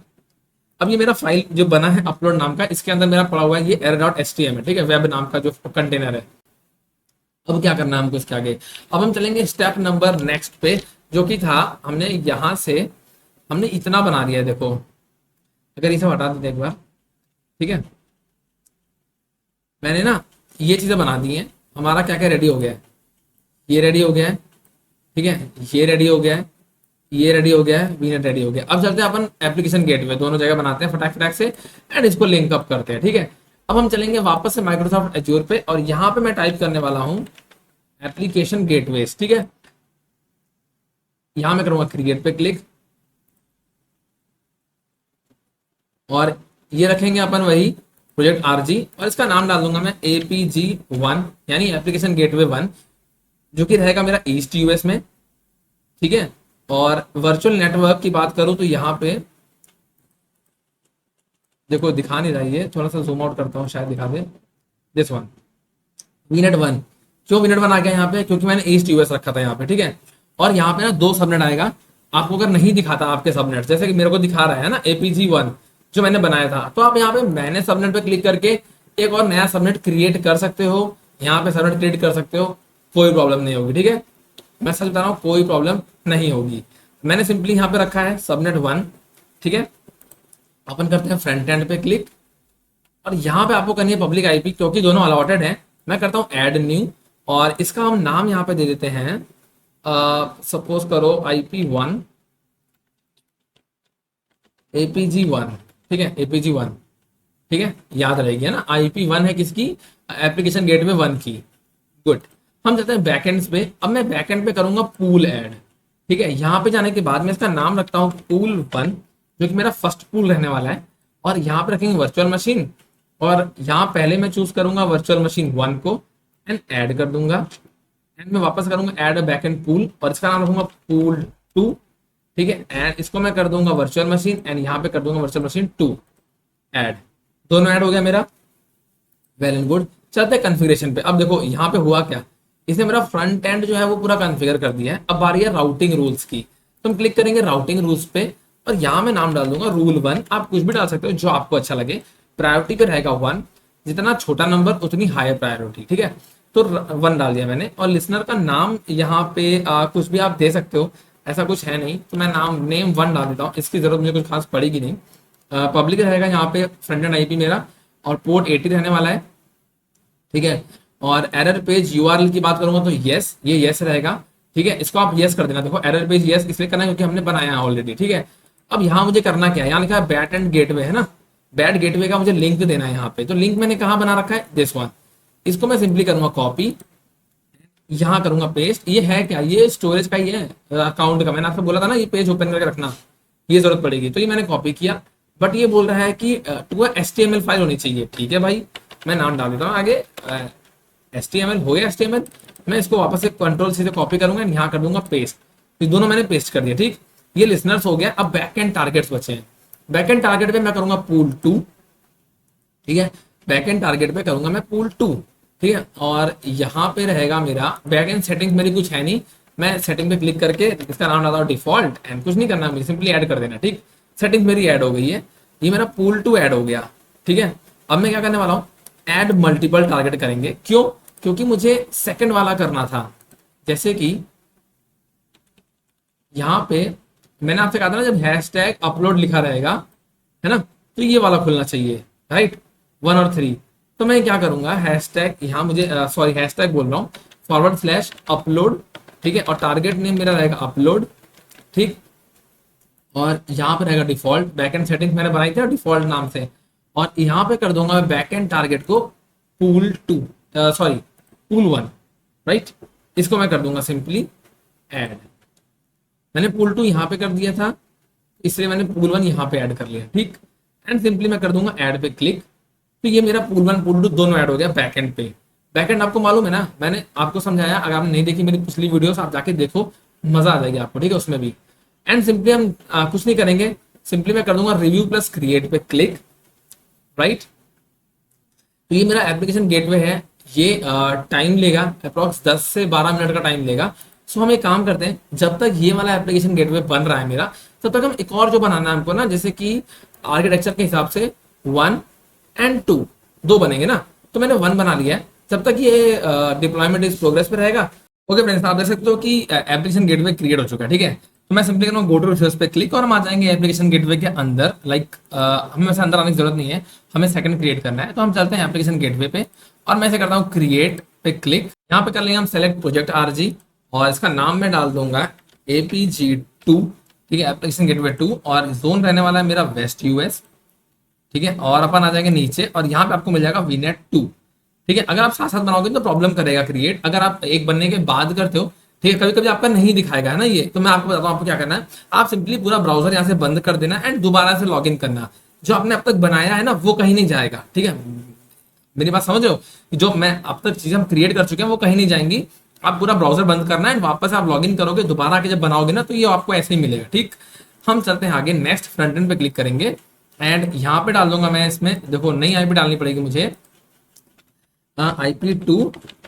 अब ये मेरा फाइल जो बना है अपलोड नाम का, इसके अंदर मेरा पड़ा हुआ है ये error.html। ठीक है, वेब नाम का जो कंटेनर है। अब क्या करना है हमको इसके आगे, अब हम चलेंगे स्टेप नंबर नेक्स्ट पे, जो कि था हमने यहां से हमने इतना बना दिया है। देखो, अगर इसे हटा देते एक बार। ठीक है, मैंने ना ये चीजें बना दी हैं। हमारा क्या क्या रेडी हो गया है, ये रेडी हो गया है। ठीक है, ये रेडी हो गया है, ये रेडी हो गया है, वीनेट रेडी हो गया। अब चलते हैं अपन एप्लीकेशन गेटवे, दोनों जगह बनाते हैं फटाक फटाक से एंड इसको लिंक अप करते हैं। ठीक है, अब हम चलेंगे वापस से माइक्रोसॉफ्ट एज्योर पे और यहाँ पे मैं टाइप करने वाला हूँ एप्लीकेशन गेटवेज। ठीक है, यहां मैं करूंगा क्रिएट पे क्लिक और ये रखेंगे अपन वही प्रोजेक्ट आरजी और इसका नाम डाल दूंगा मैं APG1 यानी एप्लीकेशन गेटवे 1, जो कि रहेगा मेरा ईस्ट यूएस में। ठीक है, और वर्चुअल नेटवर्क की बात करूं तो यहाँ पे देखो दिखा नहीं रहा, ये थोड़ा सा जूम आउट करता हूँ शायद दिखा दे। This one, वीनेट 1। क्यों वीनेट 1 आ गया यहाँ पे, क्योंकि मैंने ईस्ट यूएस रखा था यहाँ पे। ठीक है, और यहाँ पे ना दो सबनेट आएगा। आपको अगर नहीं दिखाता आपके सबनेट, जैसे कि मेरे को दिखा रहा है ना APG1 जो मैंने बनाया था, तो आप यहाँ पे मैंने सबनेट पे क्लिक करके एक और नया सबनेट क्रिएट कर सकते हो। यहाँ पे सबनेट क्रिएट कर सकते हो, कोई प्रॉब्लम नहीं होगी। ठीक है, मैं सच बता रहा हूँ, कोई प्रॉब्लम नहीं होगी। मैंने सिंपली यहाँ पे रखा है सबनेट 1। ठीक है, अपन करते हैं फ्रंट एंड पे क्लिक और यहाँ पे आपको करनी है पब्लिक आईपी, क्योंकि दोनों अलॉटेड है। मैं करता हूँ ऐड न्यू और इसका हम नाम यहाँ पे दे देते हैं, सपोज करो IP1 APG1। ठीक है, APG1। ठीक है, याद रहेगी है ना, IP1 है किसकी, एप्लीकेशन गेटवे 1 की। गुड, हम जाते हैं बैकएंड्स पे। अब मैं बैकएंड पे करूंगा पूल ऐड। ठीक है, यहाँ पे जाने के बाद मैं इसका नाम रखता हूँ पूल 1, जो कि मेरा फर्स्ट पूल रहने वाला है। और यहाँ पे रखेंगे वर्चुअल मशीन और यहाँ पहले मैं चूज करूंगा वर्चुअल मशीन 1 को एंड ऐड कर दूंगा एंड मैं वापस करूंगा ऐड बैकएंड पूल और इसका नाम रखूंगा पूल 2। ठीक है, एंड इसको मैं कर दूंगा वर्चुअल मशीन एंड यहाँ पे कर दूंगा वर्चुअल मशीन 2 ऐड। दोनों ऐड हो गया मेरा, वेल एंड गुड। चलते हैं कॉन्फ़िगरेशन पे। अब देखो यहाँ पे हुआ क्या, इसने मेरा फ्रंट एंड जो है वो पूरा कॉन्फ़िगर कर दिया है। अब बारी है राउटिंग रूल्स की, तो हम क्लिक करेंगे राउटिंग रूल्स पे और यहाँ मैं नाम डाल दूंगा रूल 1। आप कुछ भी डाल सकते हो जो आपको अच्छा लगे। प्रायोरिटी पे रहेगा 1, जितना छोटा नंबर उतनी हायर प्रायोरिटी। ठीक है, तो 1 डाल दिया मैंने। और लिसनर का नाम यहाँ पे कुछ भी आप दे सकते हो, ऐसा कुछ है नहीं, तो मैं नेम 1 डाल देता हूँ। इसकी जरूरत मुझे कुछ खास पड़ेगी नहीं। पब्लिक रहेगा यहाँ पे फ्रंट एंड आईपी मेरा, और पोर्ट 80 रहने वाला है, ठीक है। और एरर पेज यूआरएल की बात करूंगा तो यस, ये यस रहेगा, ठीक है। इसको आप यस कर देना। देखो एरर पेज यस इसलिए करना है क्योंकि हमने बनाया है ऑलरेडी, ठीक है। अब यहाँ मुझे करना क्या है, यहाँ लिखा है बैट एंड गेटवे, है ना। बैट गेटवे का मुझे लिंक देना है यहाँ पे, तो लिंक मैंने कहाँ बना रखा है, दिस वन। इसको मैं सिंपली करूंगा कॉपी, यहाँ करूंगा पेस्ट। ये है क्या, ये स्टोरेज का ही है, अकाउंट का। मैंने आपको बोला था ना ये पेज ओपन करके रखना, ये जरूरत पड़ेगी, तो ये मैंने कॉपी किया। बट ये बोल रहा है कि टू HTML फाइल होनी चाहिए, ठीक है भाई। मैं नाम डाल देता हूँ आगे, HTML हो गया HTML। मैं इसको वापस से कंट्रोल से कॉपी करूंगा, यहाँ कर दूंगा पेस्ट। तो दोनों मैंने पेस्ट कर दिया, ठीक। ये लिसनर्स हो गया। अब बैक एंड टारगेट्स बचे हैं। बैक एंड टारगेट पे मैं करूंगा पूल 2, ठीक है। बैक एंड टारगेट पे करूंगा मैं पूल 2, ठीक है। और यहाँ पे रहेगा मेरा बैक एंड सेटिंग्स, मेरी कुछ है नहीं। मैं सेटिंग पे क्लिक करके इसका नाम डालता हूँ डिफॉल्ट, एंड कुछ नहीं करना, मुझे सिंपली ऐड कर देना, ठीक। सेटिंग मेरी ऐड हो गई है, ये मेरा पूल 2 ऐड हो गया, ठीक है। अब मैं क्या करने वाला हूँ, ऐड मल्टीपल टारगेट करेंगे। क्यों, क्योंकि मुझे सेकंड वाला करना था। जैसे कि यहाँ पे मैंने आपसे कहा था ना, जब हैशटैग अपलोड लिखा रहेगा, है ना, तो ये वाला खुलना चाहिए, राइट, 1 और 3। तो मैं क्या करूंगा, हैशटैग, यहाँ मुझे सॉरी हैशटैग बोल रहा हूँ, /अपलोड, ठीक है। और टारगेट नेम मेरा रहेगा अपलोड, ठीक। और यहाँ पे रहेगा डिफॉल्ट। बैकएंड सेटिंग्स मैंने बनाई थी डिफॉल्ट नाम से। और यहाँ पे कर दूंगा मैं बैकएंड टारगेट को पूल 2, सॉरी पूल 1, राइट। इसको मैं कर दूंगा सिंपली ऐड। मैंने पूल 2 यहाँ पे कर दिया था, इसलिए मैंने पूल 1 यहाँ पे ऐड कर लिया, ठीक। एंड सिंपली मैं कर दूंगा ऐड पे क्लिक। तो ये मेरा पूल 1 पूल 2 दोनों ऐड हो गया बैकएंड पे। बैकएंड आपको मालूम है ना, मैंने आपको समझाया। अगर आपने नहीं देखी मेरी पिछली वीडियोस, आप जाके देखो, मजा आ जाएगी आपको, ठीक है, उसमें भी। एंड सिंपली हम कुछ नहीं करेंगे, सिंपली मैं कर दूंगा रिव्यू प्लस क्रिएट पे क्लिक, राइट। तो ये मेरा एप्लीकेशन गेटवे है। ये टाइम लेगा अप्रॉक्स 10 से 12 मिनट का टाइम लेगा। सो हम एक काम करते हैं, जब तक ये वाला एप्लीकेशन गेटवे बन रहा है मेरा, तब तक हम एक और जो बनाना है हमको ना, जैसे कि आर्किटेक्चर के हिसाब से 1 एंड 2 दो बनेंगे ना, तो मैंने 1 बना लिया है। जब तक ये डिप्लॉयमेंट इस प्रोग्रेस पे रहेगा। ओके फ्रेंड्स, आप देख सकते हो कि एप्लीकेशन गेटवे क्रिएट हो चुका है, ठीक है। तो मैं सिंपली करूँगा गो टू रिसोर्स पे क्लिक, और हम आ जाएंगे एप्लीकेशन गेटवे के अंदर। लाइक हमें वैसे अंदर आने की जरूरत नहीं है, हमें सेकंड क्रिएट करना है। तो हम चलते हैं एप्लीकेशन गेटवे पे, और मैं ऐसे करता हूँ क्रिएट पे क्लिक। यहाँ पे कर लेंगे हम सेलेक्ट प्रोजेक्ट RG, और इसका नाम मैं डाल दूंगा APG2, ठीक है, एप्लीकेशन गेटवे 2। और जोन रहने वाला है मेरा वेस्ट US, ठीक है। और अपन आ जाएंगे नीचे, और यहाँ पे आपको मिल जाएगा VNet 2, ठीक है। अगर आप साथ साथ बनाओगे तो प्रॉब्लम करेगा क्रिएट, अगर आप एक बनने के बाद करते हो, ठीक है। कभी कभी आपका नहीं दिखाएगा, है ना ये। तो मैं आपको बताता हूँ आपको क्या करना है। आप सिंपली पूरा ब्राउजर यहाँ से बंद कर देना, एंड दोबारा से लॉग इन करना। जो आपने अब तक बनाया है ना, वो कहीं नहीं जाएगा, ठीक है। मेरी बात समझ रहे हो, जो मैं अब तक चीजें हम क्रिएट कर चुके हैं वो कहीं नहीं जाएंगी। आप पूरा ब्राउजर बंद करना है, वापस आप लॉग इन करोगे, दोबारा आके जब बनाओगे ना, तो ये आपको ऐसे ही मिलेगा, ठीक। हम चलते हैं आगे, नेक्स्ट फ्रंट एंड पे क्लिक करेंगे, एंड यहाँ पे डाल दूंगा मैं इसमें, देखो नई IP डालनी पड़ेगी मुझे, IP2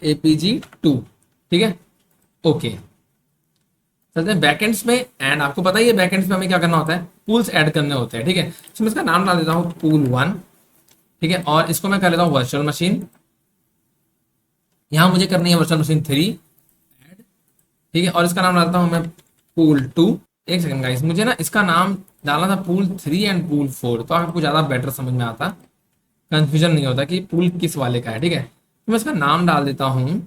APG2, ठीक है। ओके, चलते हैं बैकएंड्स में। एंड आपको पता ही है बैकएंड्स में हमें क्या करना होता है, पूल्स ऐड करने होते हैं, ठीक है। तो मैं इसका नाम डाल देता हूँ पूल 1, ठीक है। और इसको मैं कर लेता हूँ वर्चुअल मशीन। यहाँ मुझे करनी है वर्चुअल मशीन 3 ऐड, ठीक है। और इसका नाम डालता हूँ मैं पूल 2। एक सेकंड गाइस, मुझे ना इसका नाम डालना था पूल 3 एंड पूल 4, तो आपको ज़्यादा बेटर समझ में आता, कंफ्यूजन नहीं होता कि पूल किस वाले का है, ठीक है। तो मैं इसका नाम डाल देता हूँ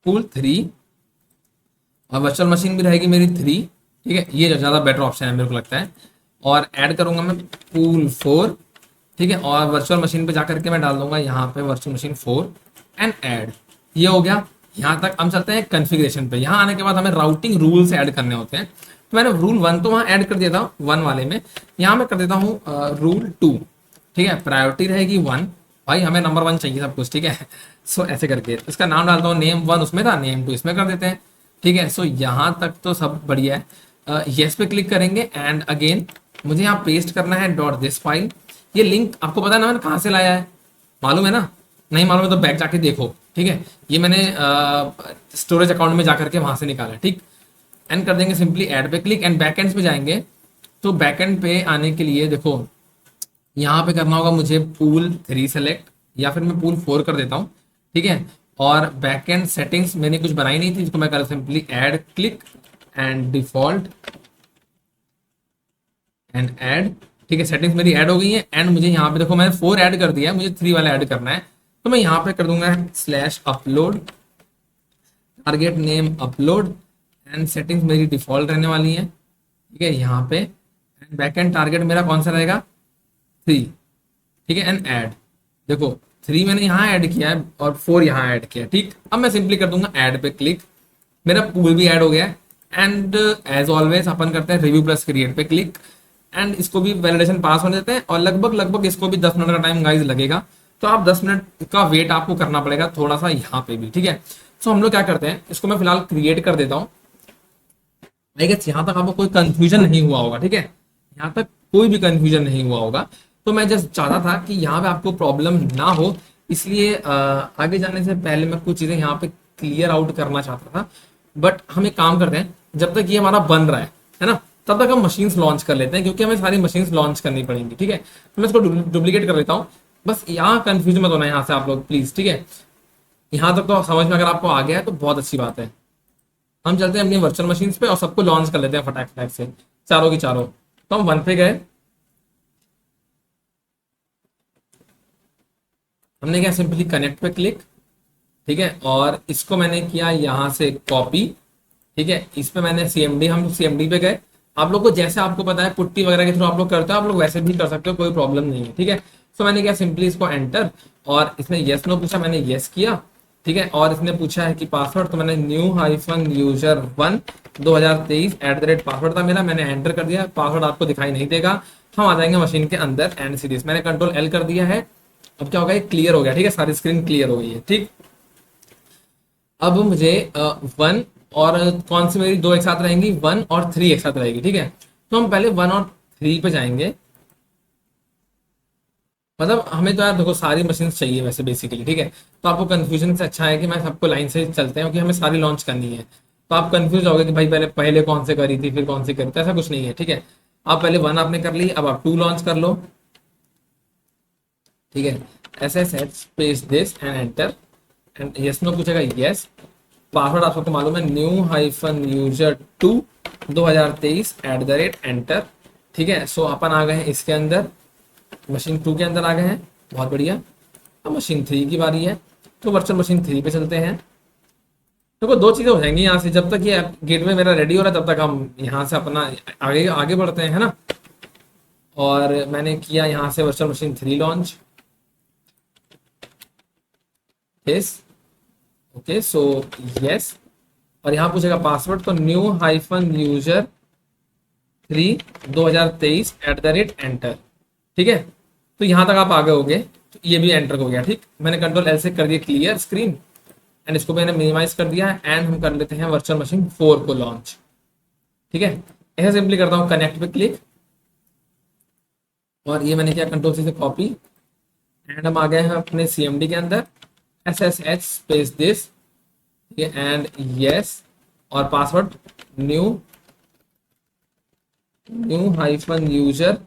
पूल 3, और वर्चुअल मशीन भी रहेगी मेरी 3, ठीक है। ये ज़्यादा बेटर ऑप्शन है मेरे को लगता है। और ऐड करूंगा मैं पूल 4, ठीक है। और वर्चुअल मशीन पे जाकर के मैं डाल दूंगा यहाँ पे वर्चुअल मशीन 4 एंड ऐड। ये हो गया। यहाँ तक हम चलते हैं कॉन्फ़िगरेशन पे। यहाँ आने के बाद हमें राउटिंग रूल्स ऐड करने होते हैं। तो मैंने रूल 1 तो वहाँ ऐड कर दिया था 1 वाले में, यहाँ मैं कर देता हूँ रूल 2, ठीक है। प्रायोरिटी रहेगी 1, भाई हमें नंबर 1 चाहिए सब कुछ, ठीक है। सो ऐसे करके इसका नाम डालता हूँ, नेम 1 उसमें था, नेम 2 इसमें कर देते हैं, ठीक है। सो यहाँ तक तो सब बढ़िया है। येस पे क्लिक करेंगे, एंड अगेन मुझे यहाँ पेस्ट करना है .this फाइल। ये लिंक आपको पता है ना मैंने कहाँ से लाया है, मालूम है ना? नहीं मालूम है तो बैक जाके देखो, ठीक है। ये मैंने स्टोरेज अकाउंट में जाकर के वहां से निकाला, ठीक। एंड कर देंगे सिंपली ऐड पे क्लिक, एंड बैकएंड पे जाएंगे। तो बैकएंड पे आने के लिए देखो यहाँ पे करना होगा मुझे पूल 3 सेलेक्ट, या फिर मैं पूल 4 कर देता हूँ, ठीक है। और बैकएंड सेटिंग्स मैंने कुछ बनाई नहीं थी, जिसको मैं कर simply add click and default and add, ठीक है, सेटिंग्स मेरी ऐड हो गई है एंड मुझे यहाँ पे देखो मैंने 4 ऐड कर दिया है, मुझे 3 वाला ऐड करना है। तो मैं यहाँ पे कर दूंगा slash upload, target name upload and settings मेरी डिफॉल्ट रहने वाली है। ठीक है, यहाँ पे बैकएंड टारगेट मेरा कौन सा रहेगा, 3। ठीक है, एंड ऐड, देखो 3 मैंने यहाँ ऐड किया है और 4 यहाँ ऐड किया है। ठीक, अब मैं सिंपली कर दूंगा ऐड पे क्लिक, मेरा पूल भी ऐड हो गया है एंड एज ऑलवेज अपन करते हैं रिव्यू प्लस क्रिएट पे क्लिक एंड इसको भी वैलिडेशन पास होने देते हैं और लगभग लगभग इसको भी 10 मिनट का टाइम गाइस लगेगा। तो आप 10 मिनट का वेट आपको करना पड़ेगा थोड़ा सा यहाँ पे भी। ठीक है, सो हम लोग क्या करते हैं, इसको मैं फिलहाल क्रिएट कर देता हूँ। आई गेस यहाँ तक आपको कोई कंफ्यूजन नहीं हुआ होगा। ठीक है, यहाँ तक कोई भी कंफ्यूजन नहीं हुआ होगा। तो मैं जस्ट चाहता था कि यहाँ पे आपको प्रॉब्लम ना हो, इसलिए आगे जाने से पहले मैं कुछ चीजें यहाँ पे क्लियर आउट करना चाहता था। बट हम एक काम करते हैं, जब तक ये हमारा बन रहा है ना, तब तक हम मशीन्स लॉन्च कर लेते हैं क्योंकि हमें सारी मशीन्स लॉन्च करनी पड़ेंगी। ठीक है, तो मैं इसको डुप्लीकेट कर लेता हूँ। बस यहाँ कंफ्यूजन मत होना यहाँ से आप लोग प्लीज। ठीक है, यहाँ तक तो समझ में अगर आपको आ गया है तो बहुत अच्छी बात है। हम चलते हैं अपनी वर्चुअल मशीन्स पे और सबको लॉन्च कर लेते हैं फटाक फटाक से, चारों की चारों। तो हम 1 पे गए, हमने क्या सिंपली कनेक्ट पे क्लिक। ठीक है, और इसको मैंने किया यहाँ से कॉपी। ठीक है, इस पे मैंने सीएमडी, हम सीएमडी पे गए। आप लोग को जैसे आपको पता है पुट्टी वगैरह के थ्रू आप लोग करते हो, आप लोग वैसे भी कर सकते हो, कोई प्रॉब्लम नहीं है। ठीक है, तो मैंने क्या सिंपली इसको एंटर, और इसने येस नो पूछा, मैंने येस किया। ठीक है, और इसने पूछा है कि पासवर्ड, तो मैंने न्यू हाइफन यूजर 1 2023 @ पासवर्ड था मेरा, मैंने एंटर कर दिया। पासवर्ड आपको दिखाई नहीं देगा, हम आ जाएंगे मशीन के अंदर एंड सीरीज, मैंने कंट्रोल एल कर दिया है। अब क्या होगा, ये क्लियर हो गया। ठीक है, सारी स्क्रीन क्लियर हो गई है। ठीक, अब मुझे 1 और कौन सी मेरी 2 एक साथ रहेंगी, 1 और 3 एक साथ रहेगी। ठीक है, तो हम पहले 1 और 3 पे जाएंगे। मतलब हमें तो यार देखो सारी मशीन चाहिए वैसे बेसिकली। ठीक है, तो आपको कंफ्यूजन से अच्छा है कि मैं सबको लाइन से चलते हैं क्योंकि हमें सारी लॉन्च करनी है। तो आप कंफ्यूज होगे कि भाई पहले पहले कौन से करी थी फिर कौन सी करी थी, ऐसा कुछ नहीं है। ठीक है, आप पहले 1 आपने कर ली, अब आप 2 लॉन्च कर लो। ठीक है, SSH space this and enter and yes no पूछेगा, यस। पासवर्ड आप सबको मालूम है, न्यू हाइफन यूजर 2 2023 एंटर। ठीक है, सो अपन आ गए हैं इसके अंदर, मशीन 2 के अंदर आ गए हैं, बहुत बढ़िया। अब मशीन 3 की बारी है, तो वर्चुअल मशीन 3 पे चलते हैं। देखो दो चीजें हो जाएंगी यहाँ से, जब तक ये गेटवे मेरा रेडी हो रहा है तब तक हम यहाँ से अपना आगे आगे बढ़ते हैं, है ना। और मैंने किया यहाँ से virtual machine 3 launch, yes, okay, so yes. और यहाँ पूछेगा पासवर्ड, तो न्यू हाइफन यूजर 3 2023 एंटर। ठीक है, तो यहाँ तक आप आगे हो गए, तो ये भी एंटर हो गया। ठीक, मैंने कंट्रोल एल से कर दिया क्लियर स्क्रीन एंड इसको मैंने मिनिमाइज कर दिया एंड हम कर लेते हैं वर्चुअल मशीन 4 को लॉन्च। ठीक है, ऐसे सिंपली करता हूँ कनेक्ट पे क्लिक, और ये मैंने किया कंट्रोल सी से कॉपी एंड हम आ गए हैं अपने सीएमडी के अंदर, SSH space this and yes, और password new hyphen user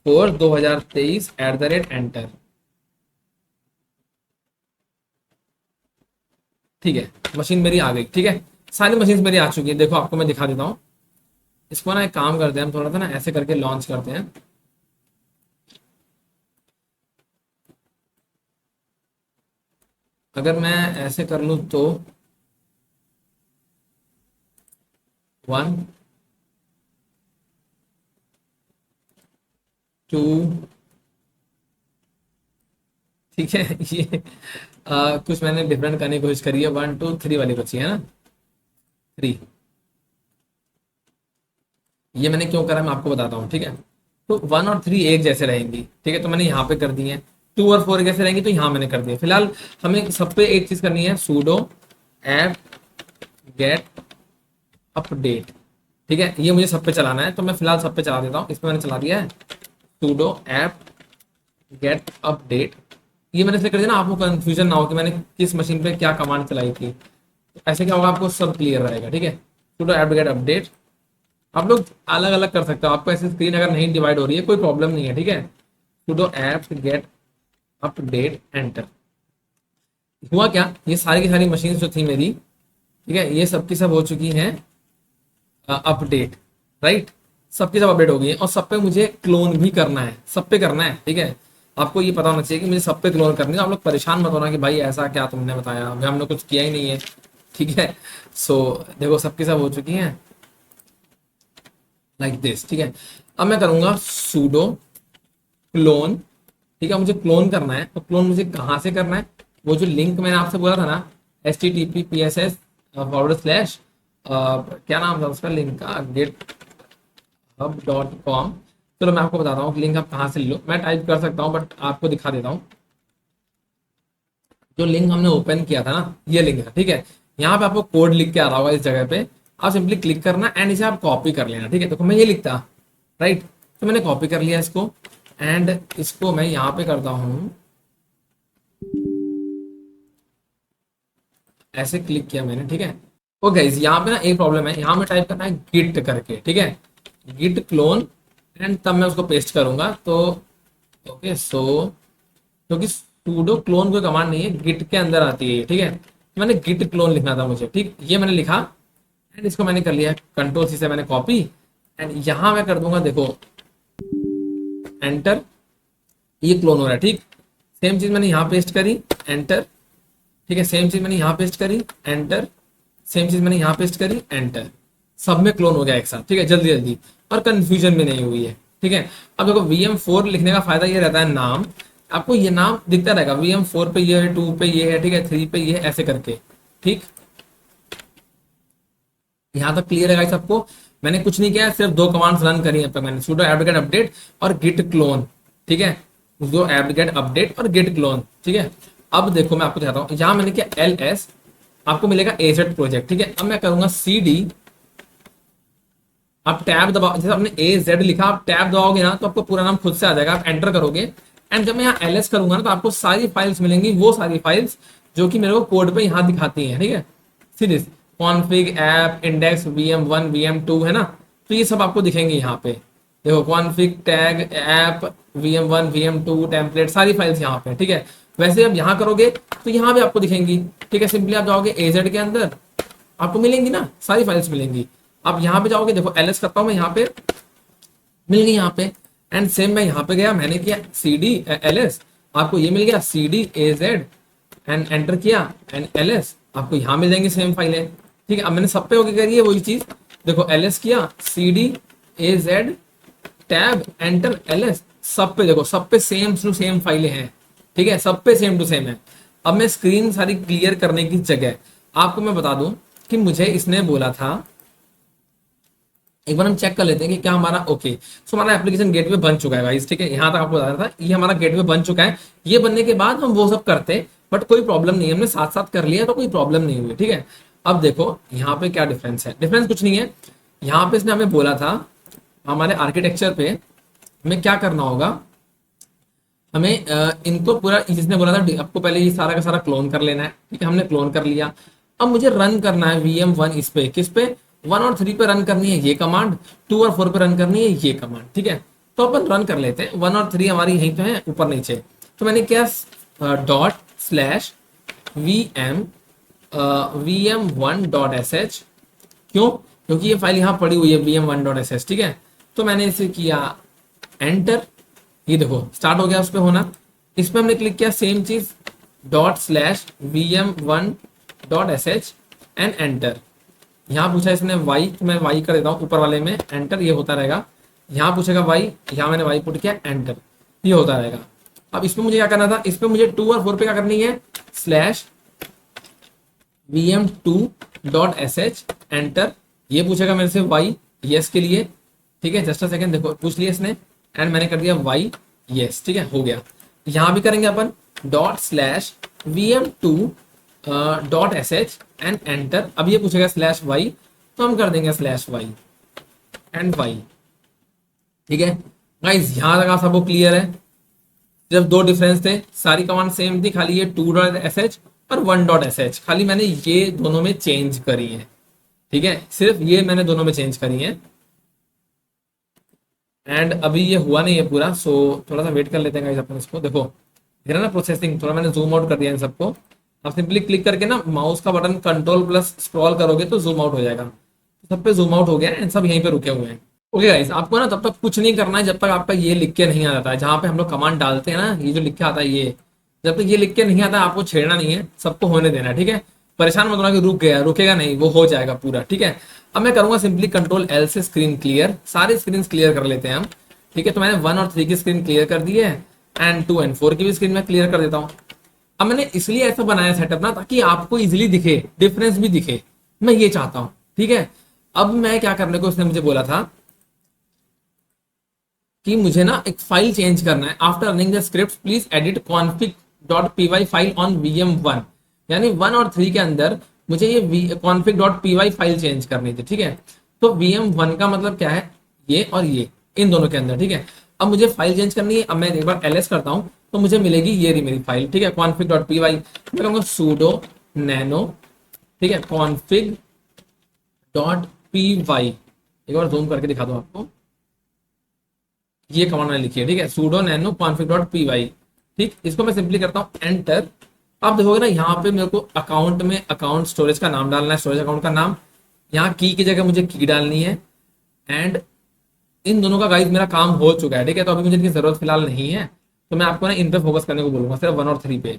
4 2023 enter. ठीक है, मशीन मेरी आ गई। ठीक है, सारी मशीन मेरी आ चुकी है, देखो आपको मैं दिखा देता हूँ। इसको ना एक काम करते हैं हम, थोड़ा सा ना ऐसे करके लॉन्च करते हैं। अगर मैं ऐसे कर लूँ तो 1 2, ठीक है। ये कुछ मैंने डिफरेंट करने की कोशिश करी है, 1 2 3 वाली बची है ना, 3। ये मैंने क्यों करा मैं आपको बताता हूँ। ठीक है, तो 1 और 3 एक जैसे रहेंगी। ठीक है, तो मैंने यहाँ पे कर दी है। 2 और 4 कैसे रहेंगी, तो यहाँ मैंने कर दिया। फिलहाल हमें सब पे एक चीज करनी है, सूडो ऐप गेट अपडेट। ठीक है, ये मुझे सब पे चलाना है, तो मैं फिलहाल सब पे चला देता हूँ। इस पे मैंने चला दिया है सूडो ऐप गेट अपडेट। ये मैंने इसलिए कर दिया ना, आपको कंफ्यूजन ना हो कि मैंने किस मशीन पे क्या कमांड चलाई थी। तो ऐसे क्या होगा, आपको सब क्लियर रहेगा। ठीक है, सूडो ऐप गेट अपडेट। आप लोग अलग अलग कर सकते हो, आपको ऐसी स्क्रीन अगर नहीं डिवाइड हो रही है कोई प्रॉब्लम नहीं है। ठीक है, sudo apt get update enter. हुआ क्या, ये सारी की सारी मशीन जो थी मेरी, ठीक है, ये सब की सब हो चुकी हैं अपडेट, राइट। सबकी सब अपडेट हो गई है और सब पे मुझे क्लोन भी करना है, सब पे करना है, ठीक है। आपको ये पता होना चाहिए कि मुझे सब पे क्लोन करनी है। आप लोग परेशान मत होना कि भाई ऐसा क्या तुमने बताया, अभी हमने कुछ किया ही नहीं है, ठीक है। सो देखो सबकी सब हो चुकी हैं लाइक दिस, ठीक है। अब मैं करूंगा सूडो क्लोन, ठीक है। मुझे क्लोन करना है, तो क्लोन मुझे कहाँ से करना है, वो जो लिंक मैंने आपसे बोला था ना, https:// क्या नाम था उसका लिंक का, github.com। चलो मैं आपको बताता हूँ कि लिंक आप कहाँ से ले लो, मैं टाइप कर सकता हूँ बट आपको दिखा देता हूँ। जो लिंक हमने ओपन किया था ना, ये लिंक है, ठीक है। यहाँ पे आपको कोड लिख के आ रहा होगा इस जगह पे, आप सिंपली क्लिक करना एंड इसे आप कॉपी कर लेना, ठीक है। तो मैं ये लिखता, राइट, तो मैंने कॉपी कर लिया इसको एंड इसको मैं यहाँ पे करता हूँ, ऐसे क्लिक किया मैंने, ठीक है। ओ गाइस यहाँ पे ना एक प्रॉब्लम है, यहाँ में टाइप करना है गिट करके, ठीक है, गिट क्लोन, एंड तब मैं उसको पेस्ट करूंगा। तो ओके सो क्योंकि सूडो क्लोन कोई कमांड नहीं है, गिट के अंदर आती है ये, ठीक है। तो मैंने गिट क्लोन लिखना था मुझे, ठीक, ये मैंने लिखा एंड इसको मैंने कर लिया कंट्रोल सी से मैंने कॉपी एंड यहाँ मैं कर दूंगा, देखो एंटर, ये क्लोन हो रहा है, ठीक। सेम चीज मैंने यहाँ पेस्ट करी, एंटर, ठीक है। सेम चीज मैंने यहाँ पेस्ट करी, एंटर, सेम चीज मैंने यहाँ पेस्ट करी, एंटर, सब में क्लोन हो गया एक साथ, ठीक है, जल्दी जल्दी, और कंफ्यूजन भी नहीं हुई है, ठीक है। अब देखो VM4 लिखने का फायदा ये रहता है, नाम आपको ये नाम दिखता रहेगा, VM4 पे ये है, 2 पे ये है, ठीक है, 3 पे ये है, ऐसे करके, ठीक। यहाँ तक क्लियर है गाइस सबको। मैंने कुछ नहीं किया, सिर्फ दो कमांड्स रन करी है, मैंने sudo apt-get अपडेट और git clone, ठीक है, sudo apt-get अपडेट और git clone, ठीक है। अब देखो मैं आपको दिखाता हूँ, यहाँ मैंने किया ls, आपको मिलेगा AZ प्रोजेक्ट, ठीक है। अब मैं करूंगा CD, आप टैब दबाओ, जैसे आपने AZ लिखा, आप टैब दबाओगे ना तो आपको पूरा नाम खुद से आ जाएगा, आप एंटर करोगे एंड जब मैं यहाँ ls करूंगा ना तो आपको सारी फाइल्स मिलेंगी, वो सारी फाइल्स जो कि मेरे को कोड पे यहाँ दिखाती हैं, ठीक है। Series config app index VM1 VM2 है ना, तो ये सब आपको दिखेंगे यहाँ पे, देखो config tag app VM1 VM2 template, सारी फाइल्स यहाँ पे, ठीक है। वैसे अब यहाँ करोगे तो यहाँ भी आपको दिखेंगी, ठीक है। सिंपली आप जाओगे AZ के अंदर, आपको मिलेंगी ना सारी फाइल्स मिलेंगी। आप यहाँ पे जाओगे, देखो ls करता हूँ मैं, यहाँ पे मिल गई यहाँ पे, एंड सेम मैं यहाँ पे गया, मैंने किया CD ls, आपको ये मिल गया CD AZ एंड एंटर किया एंड ls, आपको यहाँ मिल जाएंगी सेम फाइलें, ठीक है। अब मैंने सब पे होके करी है वही चीज, देखो ls किया, CD AZ tab enter ls, सब पे देखो, सब पे सेम टू सेम फाइलें हैं, ठीक है, सब पे सेम टू सेम है। अब मैं स्क्रीन सारी क्लियर करने की जगह आपको मैं बता दूं कि मुझे इसने बोला था, एक बार हम चेक कर लेते हैं कि क्या हमारा ओके। सो हमारा एप्लीकेशन गेटवे बन चुका है गाइस, ठीक है। यहाँ तक आपको बता रहा था, ये हमारा गेटवे बन चुका है। ये बनने के बाद हम वो सब करते, बट कोई प्रॉब्लम नहीं है, हमने साथ साथ कर लिया तो कोई प्रॉब्लम नहीं हुई, ठीक है। अब देखो यहाँ पे क्या डिफरेंस है, डिफरेंस कुछ नहीं है। यहाँ पे इसने हमें बोला था हमारे आर्किटेक्चर पे हमें क्या करना होगा, हमें इनको पूरा, जिसने बोला था आपको पहले ये सारा का सारा क्लोन कर लेना है, ठीक है, हमने क्लोन कर लिया। अब मुझे रन करना है VM1 इस पे, किस पे, 1 और 3 पे रन करनी है ये कमांड, 2 और 4 पे रन करनी है ये कमांड, ठीक है। तो अपन रन कर लेते हैं, 1 और 3 हमारी यहीं पे है ऊपर नीचे। तो मैंने क्या ./VM VM1.sh, क्यों, क्योंकि ये फाइल यहाँ पड़ी हुई है VM1.sh, ठीक है। तो मैंने इसे किया एंटर, ये देखो स्टार्ट हो गया उस पे होना। इस पे हमने क्लिक किया सेम चीज ./VM1.sh एंड एंटर। यहाँ पूछा इसने y, तो मैं y कर देता हूँ ऊपर वाले में, एंटर, ये होता रहेगा। यहाँ पूछेगा y, यहाँ मैंने y पुट किया, एंटर, ये होता रहेगा। अब इसमें मुझे क्या करना था, इस पे मुझे 2 और 4 पे क्या करनी है, /VM2.sh एंटर, ये पूछेगा मेरे से y यस के लिए, ठीक है। जस्ट अ सेकंड, देखो पूछ लिया इसने एंड मैंने कर दिया y यस, ठीक है, हो गया। यहाँ भी करेंगे अपन ./VM2.sh एंड एंटर। अब ये पूछेगा /y, तो हम कर देंगे /y एंड y, ठीक है। गाइस यहाँ तक आप सबको क्लियर है, जब दो डिफरेंस थे, सारी कमांड सेम थी, खाली ये 2.sh और 1.sh, खाली मैंने ये दोनों में चेंज करी है, ठीक है, सिर्फ ये मैंने दोनों में चेंज करी है। एंड अभी ये हुआ नहीं है पूरा, सो थोड़ा सा वेट कर लेते हैं गाइस अपन इसको। देखो दिख रहा है ना प्रोसेसिंग, थोड़ा मैंने जूम आउट कर दिया इन सबको। आप सिंपली क्लिक करके ना माउस का बटन कंट्रोल प्लस स्क्रॉल करोगे तो जूम आउट हो जाएगा। सब पे जूम आउट हो गया एंड सब यहीं पे रुके हुए हैं। ओके गाइस, आपको ना तब तक कुछ नहीं करना है जब तक आपका ये लिख के नहीं आ जाता है, जहां पे हम लोग कमांड डालते हैं ना, ये जो लिख के आता है ये, जब तक ये लिख के नहीं आता आपको छेड़ना नहीं है, सबको होने देना है, ठीक है। परेशान मत होना कि रुक गया, रुकेगा नहीं, वो हो जाएगा पूरा, ठीक है। अब मैं करूंगा सिंपली कंट्रोल एल से स्क्रीन क्लियर, सारी स्क्रीन क्लियर कर लेते हैं हम, ठीक है। तो मैंने 1 और 3 की स्क्रीन क्लियर कर दी है, एंड 2 और 4 की भी स्क्रीन में क्लियर कर देता हूँ। अब मैंने इसलिए ऐसा बनाया सेटअप ना, ताकि आपको इजिली दिखे, डिफरेंस भी दिखे, मैं ये चाहता हूँ, ठीक है। अब मैं क्या करने को उसने मुझे बोला था कि मुझे ना एक फाइल चेंज करना है। After running the script please edit config dot P Y file on VM1, यानी 1 और 3 के अंदर मुझे ये config dot P Y file change करनी थी, ठीक है। तो VM1 का मतलब क्या है, ये और ये, इन दोनों के अंदर, ठीक है। अब मुझे फाइल चेंज करनी है। अब मैं एक बार ls करता हूँ तो मुझे मिलेगी ये रही मेरी फाइल, ठीक है, कॉन्फिग डॉट पी वाई। मैं कहूँगा सूडो नैनो, ठीक है, कॉन्फिग डॉट पी वाई। एक बार जूम करके दिखा दूँ आपको, ये कमांड मैंने लिखी है, ठीक है, sudo nano config dot P Y. ठीक, इसको मैं सिंपली करता हूँ एंटर। आप देखोगे ना यहाँ पे मेरे को अकाउंट में अकाउंट स्टोरेज का नाम डालना है, स्टोरेज अकाउंट का नाम, यहाँ की जगह मुझे की डालनी है, एंड इन दोनों का गाइस मेरा काम हो चुका है, ठीक है। तो अभी मुझे इनकी जरूरत फिलहाल नहीं है, तो मैं आपको ना इन पे फोकस करने को बोलूंगा, सिर्फ 1 और 3 पे।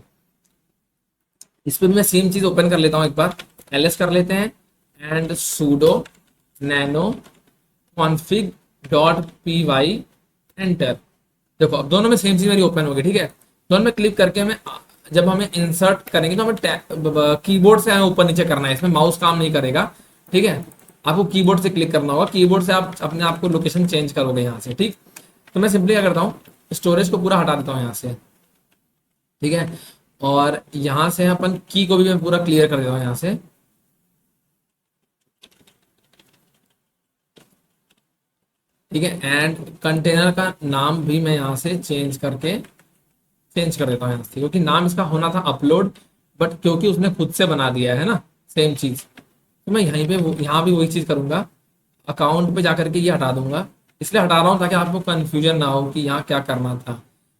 इस पे भी मैं सेम चीज ओपन कर लेता हूँ, एक बार ls कर लेते हैं, and sudo nano config dot P Y, enter. देखो अब दोनों में सेम चीज मेरी ओपन होगी, ठीक है। दोनों में क्लिक करके हमें, जब हमें इंसर्ट करेंगे तो हमें कीबोर्ड से हमें ऊपर नीचे करना है, इसमें माउस काम नहीं करेगा, ठीक है। आपको कीबोर्ड से क्लिक करना होगा, कीबोर्ड से आप अपने आप को लोकेशन चेंज करोगे यहाँ से, ठीक। तो मैं सिंपली क्या करता हूँ, स्टोरेज को पूरा हटा देता हूँ यहाँ से, ठीक है। और यहाँ से अपन की को भी मैं पूरा क्लियर कर देता हूँ यहाँ से, ठीक है। एंड कंटेनर का नाम भी मैं यहाँ से चेंज कर देता हूँ यहाँ से, क्योंकि नाम इसका होना था अपलोड, बट क्योंकि उसने खुद से बना दिया है ना सेम चीज, तो मैं यहीं पे यहाँ भी वही चीज करूंगा, अकाउंट पे जाकर के ये हटा दूंगा। इसलिए हटा रहा हूँ ताकि आपको कंफ्यूजन ना हो कि यहाँ क्या करना था।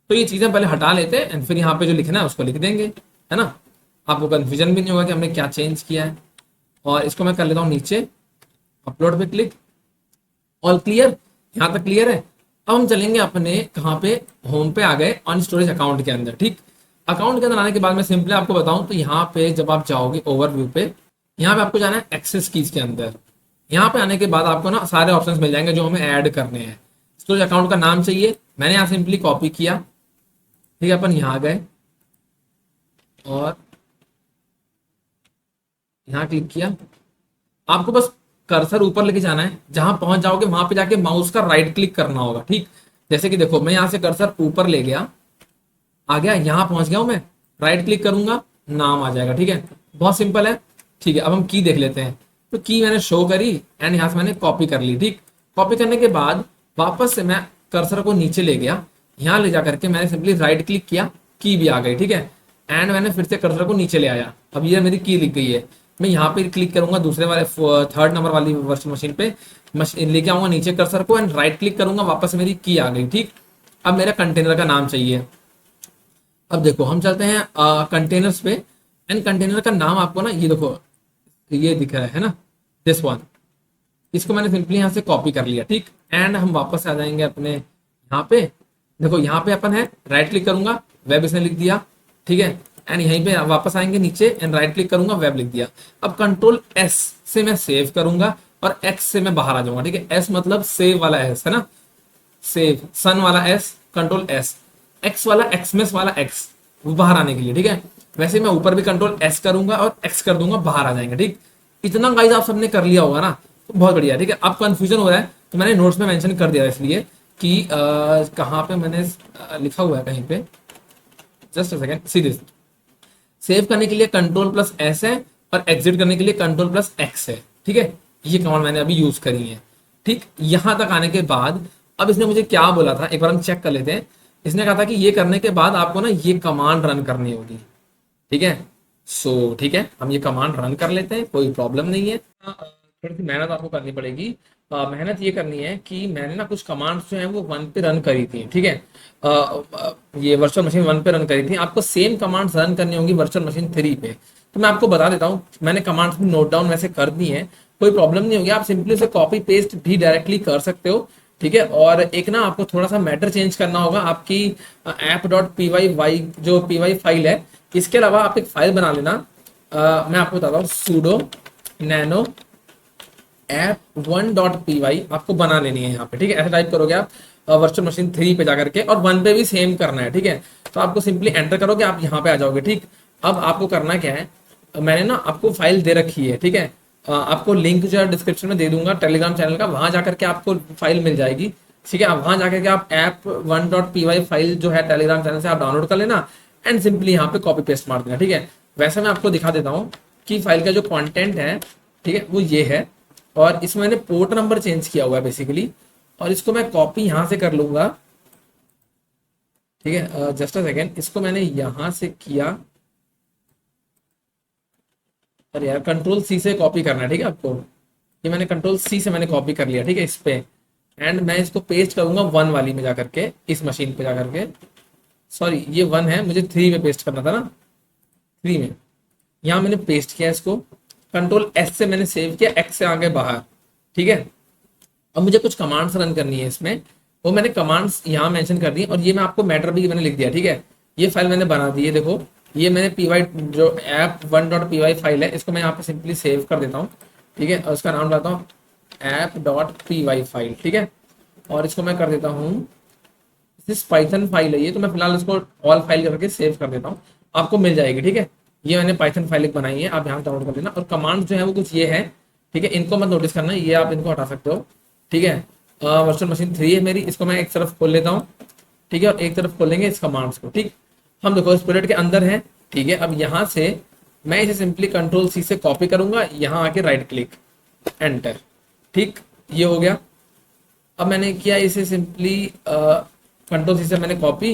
तो ये चीजें पहले हटा लेते हैं, एंड फिर यहाँ पे जो लिखना है उसको लिख देंगे, है ना। आपको कंफ्यूजन भी नहीं होगा कि हमने क्या चेंज किया है। और इसको मैं कर लेता हूँ नीचे, अपलोड पे क्लिक, ऑल क्लियर, यहाँ तक क्लियर है। अब हम चलेंगे अपने कहाँ पे, होम पे आ गए, ऑन स्टोरेज अकाउंट के अंदर, ठीक। अकाउंट के अंदर आने के बाद मैं सिंपली आपको बताऊं तो यहाँ पे जब आप जाओगे ओवरव्यू पे, यहाँ पे आपको जाना है एक्सेस कीज के अंदर। यहाँ पे आने के बाद आपको ना सारे ऑप्शंस मिल जाएंगे जो हमें ऐड करने हैं। स्टोरेज अकाउंट का नाम चाहिए, मैंने यहाँ सिंपली कॉपी किया, ठीक है। अपन यहाँ गए और यहाँ क्लिक किया, आपको बस कर्सर ऊपर लेके जाना है, जहां पहुंच जाओगे वहां पे जाके माउस का राइट क्लिक करना होगा, ठीक। जैसे कि देखो मैं यहां से कर्सर ऊपर ले गया, आ गया, यहां पहुंच गया हूं मैं, राइट क्लिक करूंगा, नाम आ जाएगा, ठीक है। बहुत सिंपल है, ठीक है। अब हम की देख लेते हैं, तो की मैंने शो करी, एंड यहां से मैंने कॉपी कर ली, ठीक। कॉपी करने के बाद वापस से मैं कर्सर को नीचे ले गया, यहां ले जाकर के मैंने सिंपली राइट क्लिक किया, की भी आ गई, ठीक है। एंड मैंने फिर से कर्सर को नीचे ले आया, अब ये मेरी की लिख गई है। मैं यहाँ पे क्लिक करूंगा दूसरे वाले 3rd नंबर वाली वर्चुअल मशीन पे, मशीन लेके आऊंगा नीचे कर्सर को, एंड राइट क्लिक करूंगा, वापस से मेरी की आ गई, ठीक। अब मेरा कंटेनर का नाम चाहिए। अब देखो हम चलते हैं कंटेनर्स पे, एंड कंटेनर का नाम आपको ना ये देखो, ये दिख रहा है ना, दिस वन। इसको मैंने सिंपली यहाँ से कॉपी कर लिया, ठीक। एंड हम वापस आ जाएंगे अपने यहाँ पे, देखो यहाँ पे अपन है, राइट क्लिक करूंगा, वेब इसने लिख दिया, ठीक है। एंड यहीं पे वापस आएंगे नीचे, एंड राइट क्लिक करूंगा, वेब लिख दिया। अब कंट्रोल एस से मैं सेव करूंगा, और एक्स से मैं बाहर आ जाऊंगा, ठीक है। एस मतलब सेव वाला एस है ना, सेव सन वाला एस, कंट्रोल एस, एक्स वाला एक्समेस वाला एक्स, वो बाहर आने के लिए, ठीक है। वैसे मैं ऊपर भी कंट्रोल एस करूंगा और एक्स कर दूंगा, बाहर आ जाएंगे, ठीक। इतना गाइस आप सबने कर लिया होगा ना, तो बहुत बढ़िया, ठीक है। अब कंफ्यूजन हो रहा है तो मैंने नोट्स में मेंशन कर दिया, इसलिए कि कहाँ पे मैंने लिखा हुआ है कहीं पे, just a second, see this. Save करने के लिए कंट्रोल प्लस एस है, और एग्जिट करने के लिए कंट्रोल प्लस एक्स है, ठीक है। ये कमांड मैंने अभी यूज करी है, ठीक। यहां तक आने के बाद अब इसने मुझे क्या बोला था, एक बार हम चेक कर लेते हैं। इसने कहा था कि ये करने के बाद आपको ना ये कमांड रन करनी होगी, ठीक है। सो ठीक है, हम ये कमांड रन कर लेते हैं, कोई प्रॉब्लम नहीं है। थोड़ी सी मेहनत आपको करनी पड़ेगी। मेहनत ये करनी है कि मैंने ना कुछ कमांड्स जो है वो 1 पे रन करी थी, ठीक है। ये वर्चुअल मशीन 1 पे रन करी थी, आपको सेम कमांड्स रन करनी होंगी वर्चुअल मशीन 3 पे। तो मैं आपको बता देता हूँ, मैंने कमांड्स भी नोट डाउन वैसे कर दी है, कोई प्रॉब्लम नहीं होगी, आप सिंपली उसे कॉपी पेस्ट भी डायरेक्टली कर सकते हो। ठीक है, और एक ना आपको थोड़ा सा मैटर चेंज करना होगा आपकी app.py जो py फाइल है। इसके अलावा आप एक फाइल बना लेना, मैं आपको बताता हूँ, sudo nano app1.py आपको बना लेनी है यहाँ पे। ठीक है, ऐसे टाइप करोगे आप वर्चुअल मशीन 3 पे जाकर के, और 1 पे भी सेम करना है। ठीक है, तो आपको सिंपली एंटर करोगे, आप यहाँ पे आ जाओगे। ठीक, अब आपको करना क्या है, मैंने ना आपको फाइल दे रखी है। ठीक है, आपको लिंक जो है डिस्क्रिप्शन में दे दूंगा टेलीग्राम चैनल का, वहां जाकर के आपको फाइल मिल जाएगी। ठीक है, आप वहां जाकर के आप app1.py फाइल जो है टेलीग्राम चैनल से आप डाउनलोड कर लेना एंड सिंपली यहाँ पे कॉपी पेस्ट मार देना। ठीक है, वैसे मैं आपको दिखा देता हूँ कि फाइल का जो कंटेंट है, ठीक है, वो ये है, और इसमें मैंने पोर्ट नंबर चेंज किया हुआ है बेसिकली, और इसको मैं कॉपी यहाँ से कर लूंगा। ठीक है, जस्ट अ सेकेंड, इसको मैंने यहाँ से किया, अरे यार कंट्रोल सी से कॉपी करना है। ठीक है, आपको ये मैंने कंट्रोल सी से मैंने कॉपी कर लिया। ठीक है, इस पे, एंड मैं इसको पेस्ट करूंगा 1 वाली में जाकर के, इस मशीन पे जाकर के, सॉरी ये 1 है, मुझे 3 में पेस्ट करना था ना, 3 में, यहाँ मैंने पेस्ट किया इसको, कंट्रोल एस से मैंने सेव किया, एक्स से आगे बाहर। ठीक है, अब मुझे कुछ कमांड्स रन करनी है इसमें, वो मैंने कमांड्स यहाँ मेंशन कर दी, और ये मैं आपको मैटर भी मैंने लिख दिया। ठीक है, ये फाइल मैंने बना दी है, देखो ये मैंने py जो app1.py फाइल है, इसको मैं यहाँ पे सिंपली सेव कर देता हूँ। ठीक है, और उसका नाम लाता हूँ app.py फाइल। ठीक है, और इसको मैं कर देता हूँ, इस पाइथन फाइल है ये, तो मैं फिलहाल इसको ऑल फाइल करके सेव कर देता हूँ, आपको मिल जाएगी। ठीक है, ये मैंने पाइथन फाइल एक बनाई है, आप यहाँ डाउनलोड कर लेना, और कमांड जो है वो कुछ ये है। ठीक है, इनको मत नोटिस करना, ये आप इनको हटा सकते हो। ठीक है, वर्चुअल मशीन 3 है मेरी, इसको मैं एक तरफ खोल लेता हूँ। ठीक है, और एक तरफ खोलेंगे इस कमांड्स को। ठीक, हम देखो इस प्रोजेक्ट के अंदर है। ठीक है, अब यहाँ से मैं इसे सिंपली कंट्रोल सी से कॉपी करूंगा, यहाँ आके राइट क्लिक एंटर। ठीक, ये हो गया। अब मैंने किया इसे सिंपली कंट्रोल सी से मैंने कॉपी,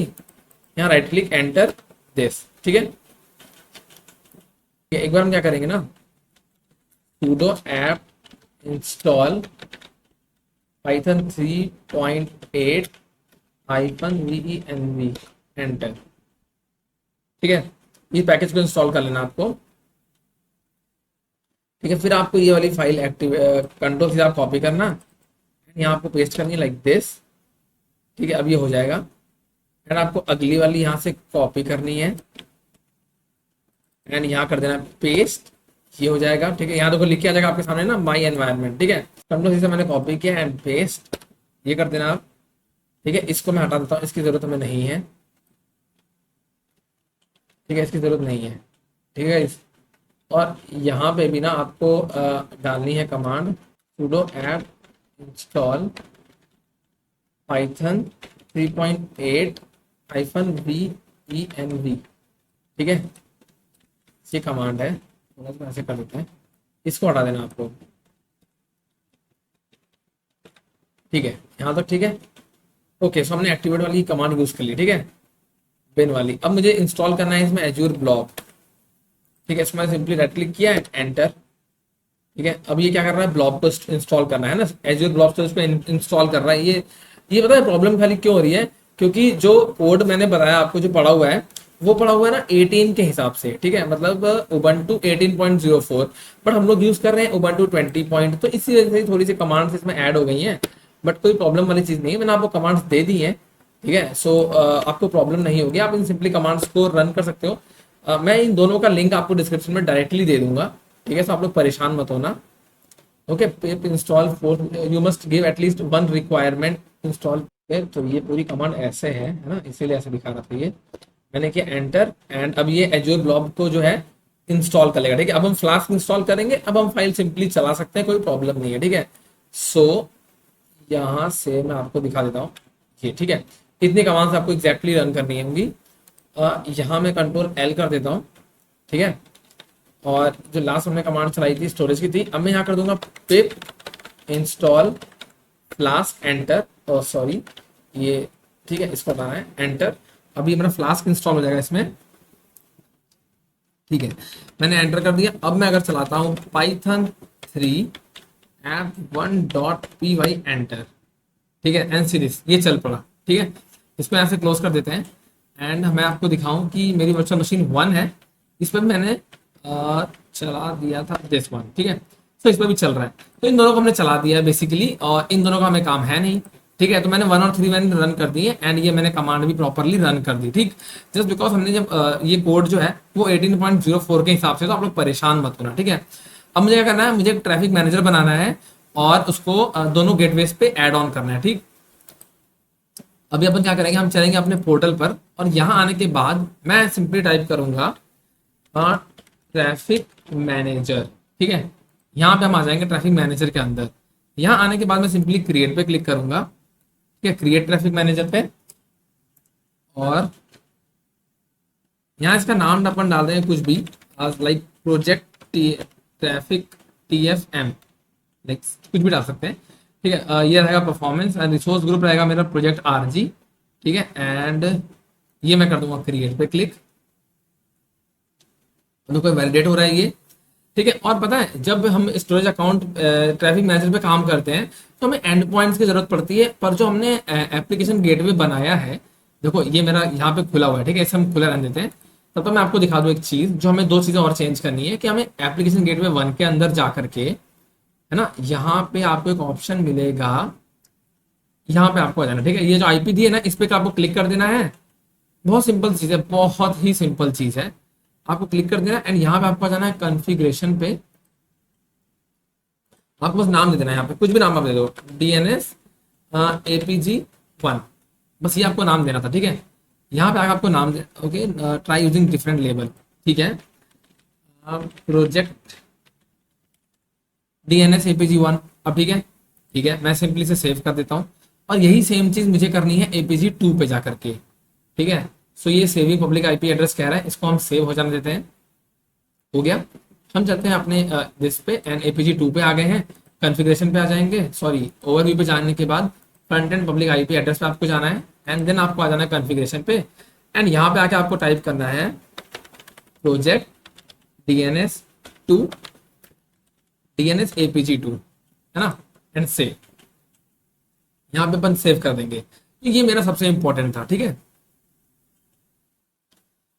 यहाँ राइट क्लिक एंटर दिस। ठीक है, एक बार हम क्या करेंगे ना, sudo app install python 3.8 -venv enter. ठीक है, ये पैकेज को इंस्टॉल कर लेना आपको। ठीक है, फिर आपको ये वाली फाइल एक्टिव कंट्रोल से आप कॉपी करना, यहाँ आपको पेस्ट करनी है लाइक दिस। ठीक है, अब ये हो जाएगा, एंड आपको अगली वाली यहाँ से कॉपी करनी है एंड यहाँ कर देना पेस्ट, ये हो जाएगा। ठीक है, यहाँ देखो लिख के आ जाएगा आपके सामने ना माई एनवायरनमेंट। ठीक है, कंट्रोल से मैंने कॉपी किया एंड पेस्ट, ये कर देना आप। ठीक है, इसको मैं हटा देता हूँ, इसकी जरूरत हमें नहीं है। ठीक है, इसकी जरूरत नहीं है। ठीक है, और यहाँ पे भी ना आपको डालनी है command sudo app install python 3.8 -venv। ठीक है, ये कमांड है, ऐसे कर देते हैं, इसको हटा देना आपको। ठीक है, यहाँ तक ठीक है। ओके, सो हमने एक्टिवेट वाली कमांड यूज कर ली। ठीक है, बिन वाली। अब मुझे इंस्टॉल करना है इसमें एज्योर ब्लॉब। ठीक है, इसमें सिंपली राइट क्लिक किया एंटर। ठीक है, अब ये क्या कर रहा है, ब्लॉब को इंस्टॉल करना है ना, एज्योर ब्लॉब स्टोरेज पे इंस्टॉल कर रहा है। ये पता है प्रॉब्लम खाली क्यों हो रही है, क्योंकि जो कोड मैंने बताया आपको जो पढ़ा हुआ है, वो पढ़ा हुआ है ना 18 के हिसाब से। ठीक है, मतलब उबंटू 18.04, बट हम लोग यूज कर रहे हैं उबंटू 20 तो इसी वजह से थोड़ी सी कमांड्स इसमें ऐड हो गई हैं, बट कोई प्रॉब्लम वाली चीज नहीं है, मैंने आपको कमांड्स दे दी हैं। ठीक है, सो आपको प्रॉब्लम नहीं होगी, आप इन सिंपली कमांड्स को रन कर सकते हो। मैं इन दोनों का लिंक आपको डिस्क्रिप्शन में डायरेक्टली दे दूंगा। ठीक है, सो आप लोग परेशान मत होना। Okay, pip install four, you must give at least 1 requirement install. तो ये पूरी कमांड ऐसे है ना, इसीलिए ऐसे दिखा रहा था ये। मैंने किया एंटर, एंड अब ये एज्योर ब्लॉब को जो है इंस्टॉल कर लेगा। ठीक है, अब हम फ्लास्क इंस्टॉल करेंगे, अब हम फाइल सिंपली चला सकते हैं, कोई प्रॉब्लम नहीं है। ठीक है, सो यहाँ से मैं आपको दिखा देता हूँ ये। ठीक है, इतनी कमांड्स आपको एग्जैक्टली रन करनी होंगी। यहाँ मैं कंट्रोल एल कर देता हूँ। ठीक है, और जो लास्ट हमने कमांड चलाई थी स्टोरेज की थी, अब मैं यहाँ कर दूंगा पिप इंस्टॉल फ्लास्क एंटर, और सॉरी ये, ठीक है, इसको बताना है एंटर। अभी मेरा फ्लास्क इंस्टॉल हो जाएगा इसमें। ठीक है, मैंने एंटर कर दिया। अब मैं अगर चलाता हूँ पाइथन 3 app1.py एंटर। ठीक है, एंड सीरीज ये चल पड़ा। ठीक है, इसको यहाँ से क्लोज कर देते हैं, एंड मैं आपको दिखाऊं कि मेरी वर्चुअल मशीन 1 है, इस पर मैंने चला दिया था दिस वन। ठीक है, तो इस पर भी चल रहा है। तो इन दोनों को हमने चला दिया है बेसिकली, और इन दोनों का हमें काम है नहीं, ठीक है। तो मैंने 1 और 3 मैंने रन कर दिए, एंड ये मैंने कमांड भी प्रॉपरली रन कर दी, ठीक। जस्ट बिकॉज हमने जब ये कोड जो है वो 18.04 के हिसाब से, तो आप लोग परेशान मत होना, ठीक है। अब मुझे क्या करना है, मुझे एक ट्रैफिक मैनेजर बनाना है और उसको दोनों गेटवेज पे ऐड ऑन करना है, ठीक। अभी अपन क्या करेंगे, हम चलेंगे अपने पोर्टल पर, और यहाँ आने के बाद मैं सिंपली टाइप करूंगा ट्रैफिक मैनेजर, ठीक है। यहाँ पे हम आ जाएंगे ट्रैफिक मैनेजर के अंदर। यहाँ आने के बाद मैं सिंपली क्रिएट पे क्लिक करूंगा, ठीक है, क्रिएट ट्रैफिक मैनेजर पे। और यहाँ इसका नाम अपन डाल देंगे कुछ भी, like project traffic TFM, like कुछ भी डाल सकते हैं, ठीक है। ये रहेगा परफॉर्मेंस, एंड रिसोर्स ग्रुप रहेगा मेरा प्रोजेक्ट RG, ठीक है। एंड ये मैं कर दूंगा क्रिएट पे क्लिक, कोई वैलिडेट हो रहा है ये, ठीक है। और पता है जब हम स्टोरेज अकाउंट ट्रैफिक मैनेजर पे काम करते हैं तो हमें एंड पॉइंट्स की जरूरत पड़ती है, पर जो हमने एप्लीकेशन गेटवे बनाया है, देखो ये मेरा यहाँ पे खुला हुआ है, ठीक है, इसे हम खुला रहने देते हैं। तब तो मैं आपको दिखा दूँ एक चीज, जो हमें 2 चीजें और चेंज करनी है, कि हमें एप्लीकेशन गेटवे 1 के अंदर जा करके, है ना, यहाँ पे आपको एक ऑप्शन मिलेगा, यहाँ पे आपको आ जाना, ठीक है। ये जो IP दी है ना, इस पे आपको क्लिक कर देना है। बहुत सिंपल चीज है, बहुत ही सिंपल चीज है, आपको क्लिक कर देना, एंड यहाँ पे आपको आ जाना है कॉन्फ़िगरेशन पे। आपको बस नाम दे देना है, यहाँ पे कुछ भी नाम आप दे दो, DNS APG1, बस ये आपको नाम देना था, ठीक है। यहाँ पे आगे आपको नाम दे, okay, try using different label, ठीक है, प्रोजेक्ट DNS APG1। अब ठीक है, ठीक है, मैं सिंपली से सेव कर देता हूँ, और यही सेम चीज मुझे करनी है APG2 पे जा करके, ठीक है। सो ये सेविंग पब्लिक IP एड्रेस कह रहा है, इसको हम सेव हो जाने देते हैं, हो गया। हम चलते हैं अपने दिस पे, एंड APG2 पे आ गए हैं, कॉन्फ़िगरेशन पे आ जाएंगे, सॉरी ओवरव्यू पे जाने के बाद front end public IP address पे आपको जाना है, एंड देन आपको आ जाना है कॉन्फ़िगरेशन पे, एंड यहाँ पे आके आपको टाइप करना है प्रोजेक्ट DNS2 DNS APG2, है ना, एंड सेव। यहाँ पे अपन सेव कर देंगे, तो ये मेरा सबसे इंपॉर्टेंट था, ठीक है।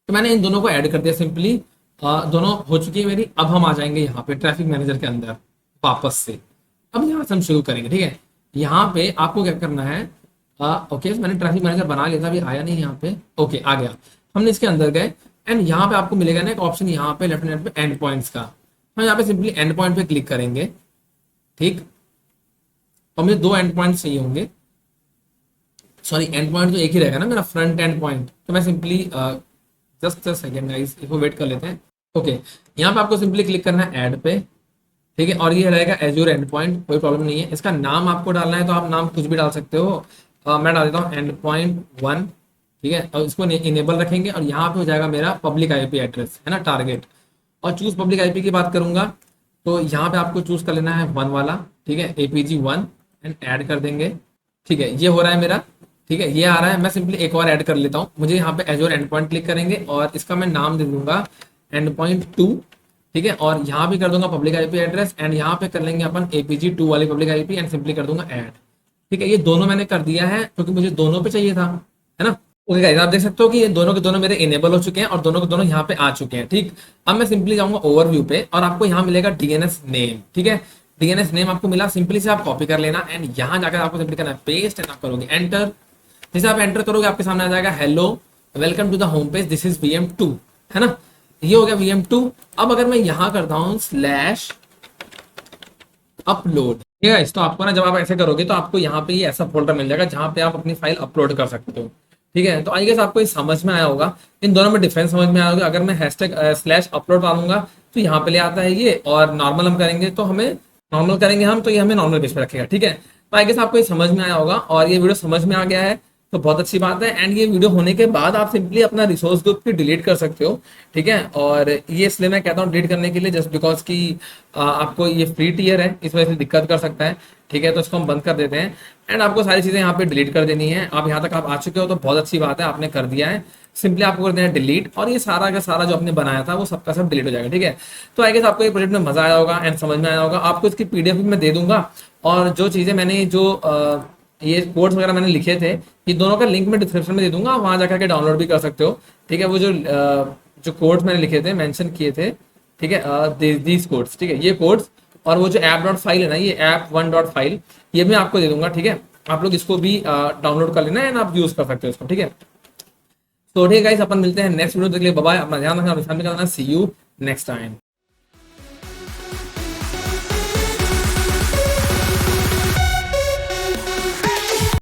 तो मैंने इन दोनों को ऐड कर दिया सिंपली, दोनों हो चुकी है मेरी। अब हम आ जाएंगे यहाँ पे ट्रैफिक मैनेजर के अंदर वापस से, अब यहाँ से हम शुरू करेंगे, ठीक है। यहाँ पे आपको क्या करना है, ओके, मैंने ट्रैफिक मैनेजर बना लिया था, अभी आया नहीं यहाँ पे, ओके आ गया। हमने इसके अंदर गए, एंड यहाँ पे आपको मिलेगा ना एक ऑप्शन, यहाँ पे लेफ्ट हैंड पे एंड पॉइंट्स का, हम यहाँ पे सिंपली एंड पॉइंट पे क्लिक करेंगे, ठीक। और मुझे 2 एंड पॉइंट चाहिए होंगे, सॉरी एंड पॉइंट तो एक ही रहेगा ना मेरा, फ्रंट एंड पॉइंट। तो मैं सिंपली जस्ट सेकेंड गाइस, इसको वेट कर लेते हैं, ओके। यहाँ पे आपको सिंपली क्लिक करना है ऐड पे, ठीक है, और ये रहेगा एज्योर एंड पॉइंट, कोई प्रॉब्लम नहीं है। इसका नाम आपको डालना है तो आप नाम कुछ भी डाल सकते हो, मैं डाल देता हूँ एंड पॉइंट 1, ठीक है, और इसको इनेबल रखेंगे, और यहाँ पे हो जाएगा मेरा पब्लिक IP एड्रेस, है ना, टारगेट। और चूज पब्लिक IP की बात करूंगा तो यहाँ पे आपको चूज कर लेना है 1 वाला, ठीक है, APG1, एंड ऐड कर देंगे, ठीक है। ये हो रहा है मेरा, ठीक है, ये आ रहा है। मैं सिंपली एक और ऐड कर लेता हूँ, मुझे यहाँ पे एज्योर एंड पॉइंट क्लिक करेंगे, और इसका मैं नाम दे दूंगा एंड पॉइंट 2, ठीक है, और यहाँ भी कर दूंगा पब्लिक IP एड्रेस, एंड यहाँ पे कर लेंगे अपन APG2 वाली पब्लिक IP, एंड सिंपली कर दूंगा ऐड, ठीक है। ये दोनों मैंने कर दिया है क्योंकि मुझे दोनों पे चाहिए था, है ना। ओके गाइस, आप देख सकते हो कि ये दोनों के दोनों मेरे इनेबल हो चुके हैं, और दोनों के दोनों यहाँ पे आ चुके हैं, ठीक। अब मैं सिंपली जाऊंगा ओवरव्यू पे, और आपको यहाँ मिलेगा DNS नेम, ठीक है। DNS नेम आपको मिला, सिंपली से आप कॉपी कर लेना, एंड यहाँ जाकर आपको सिंपली करना है पेस्ट, एंड आप करोगे एंटर। जैसे आप एंटर करोगे आपके सामने आ जाएगा hello welcome to the home page, this is VM2, है ना, ये हो गया VM2। अब अगर मैं यहाँ करता हूँ स्लैश अपलोड, ठीक है, तो आपको ना जब आप ऐसे करोगे तो आपको यहाँ पे ये ऐसा फोल्डर मिल जाएगा जहाँ पे आप अपनी फाइल अपलोड कर सकते हो, ठीक है। तो आई गेस आपको ये समझ में आया होगा, इन दोनों में डिफरेंस समझ में आया होगा। अगर मैं हैशटैग स्लैश अपलोड डालूंगा तो यहाँ पे ले आता है ये, और नॉर्मल हम करेंगे तो हमें नॉर्मल करेंगे हम तो ये हमें नॉर्मल पेज पे रखेगा, ठीक है। तो आई गेस आपको ये समझ में आया होगा, और ये वीडियो समझ में आ गया है तो बहुत अच्छी बात है। एंड ये वीडियो होने के बाद आप सिंपली अपना रिसोर्स ग्रुप की डिलीट कर सकते हो, ठीक है। और ये इसलिए मैं कहता हूँ डिलीट करने के लिए, जस्ट बिकॉज कि आपको ये फ्री टियर है, इस वजह से दिक्कत कर सकता है, ठीक है। तो इसको हम बंद कर देते हैं, एंड आपको सारी चीजें यहाँ पे डिलीट कर देनी है। आप यहाँ तक आप आ चुके हो तो बहुत अच्छी बात है, आपने कर दिया है। सिंपली आपको कर देना है डिलीट, और ये सारा का सारा जो आपने बनाया था वो सबका सब डिलीट हो जाएगा, ठीक है। तो आई गेस आपको ये प्रोजेक्ट में मजा आया होगा एंड समझ में आया होगा। आपको इसकी PDF भी मैं दे दूंगा, और जो चीजें मैंने जो ये कोड्स वगैरह मैंने लिखे थे, ये दोनों का लिंक मैं डिस्क्रिप्शन में दे दूंगा, वहां जाकर के डाउनलोड भी कर सकते हो, ठीक है। वो जो कोड्स मैंने लिखे थे, मेंशन किए थे, ठीक है, दीज कोड्स, ठीक है, ये कोड्स और वो जो ऐप डॉट फाइल है ना, ये ऐप वन डॉट फाइल, ये मैं आपको दे दूंगा, ठीक है। आप लोग इसको भी डाउनलोड कर लेना है, आप यूज कर सकते हो इसको, ठीक है। तो ठीक है गाइस, अपन मिलते हैं नेक्स्ट वीडियो, देख लिए, बाय बाय, अपना ध्यान रखना, सी यू नेक्स्ट टाइम।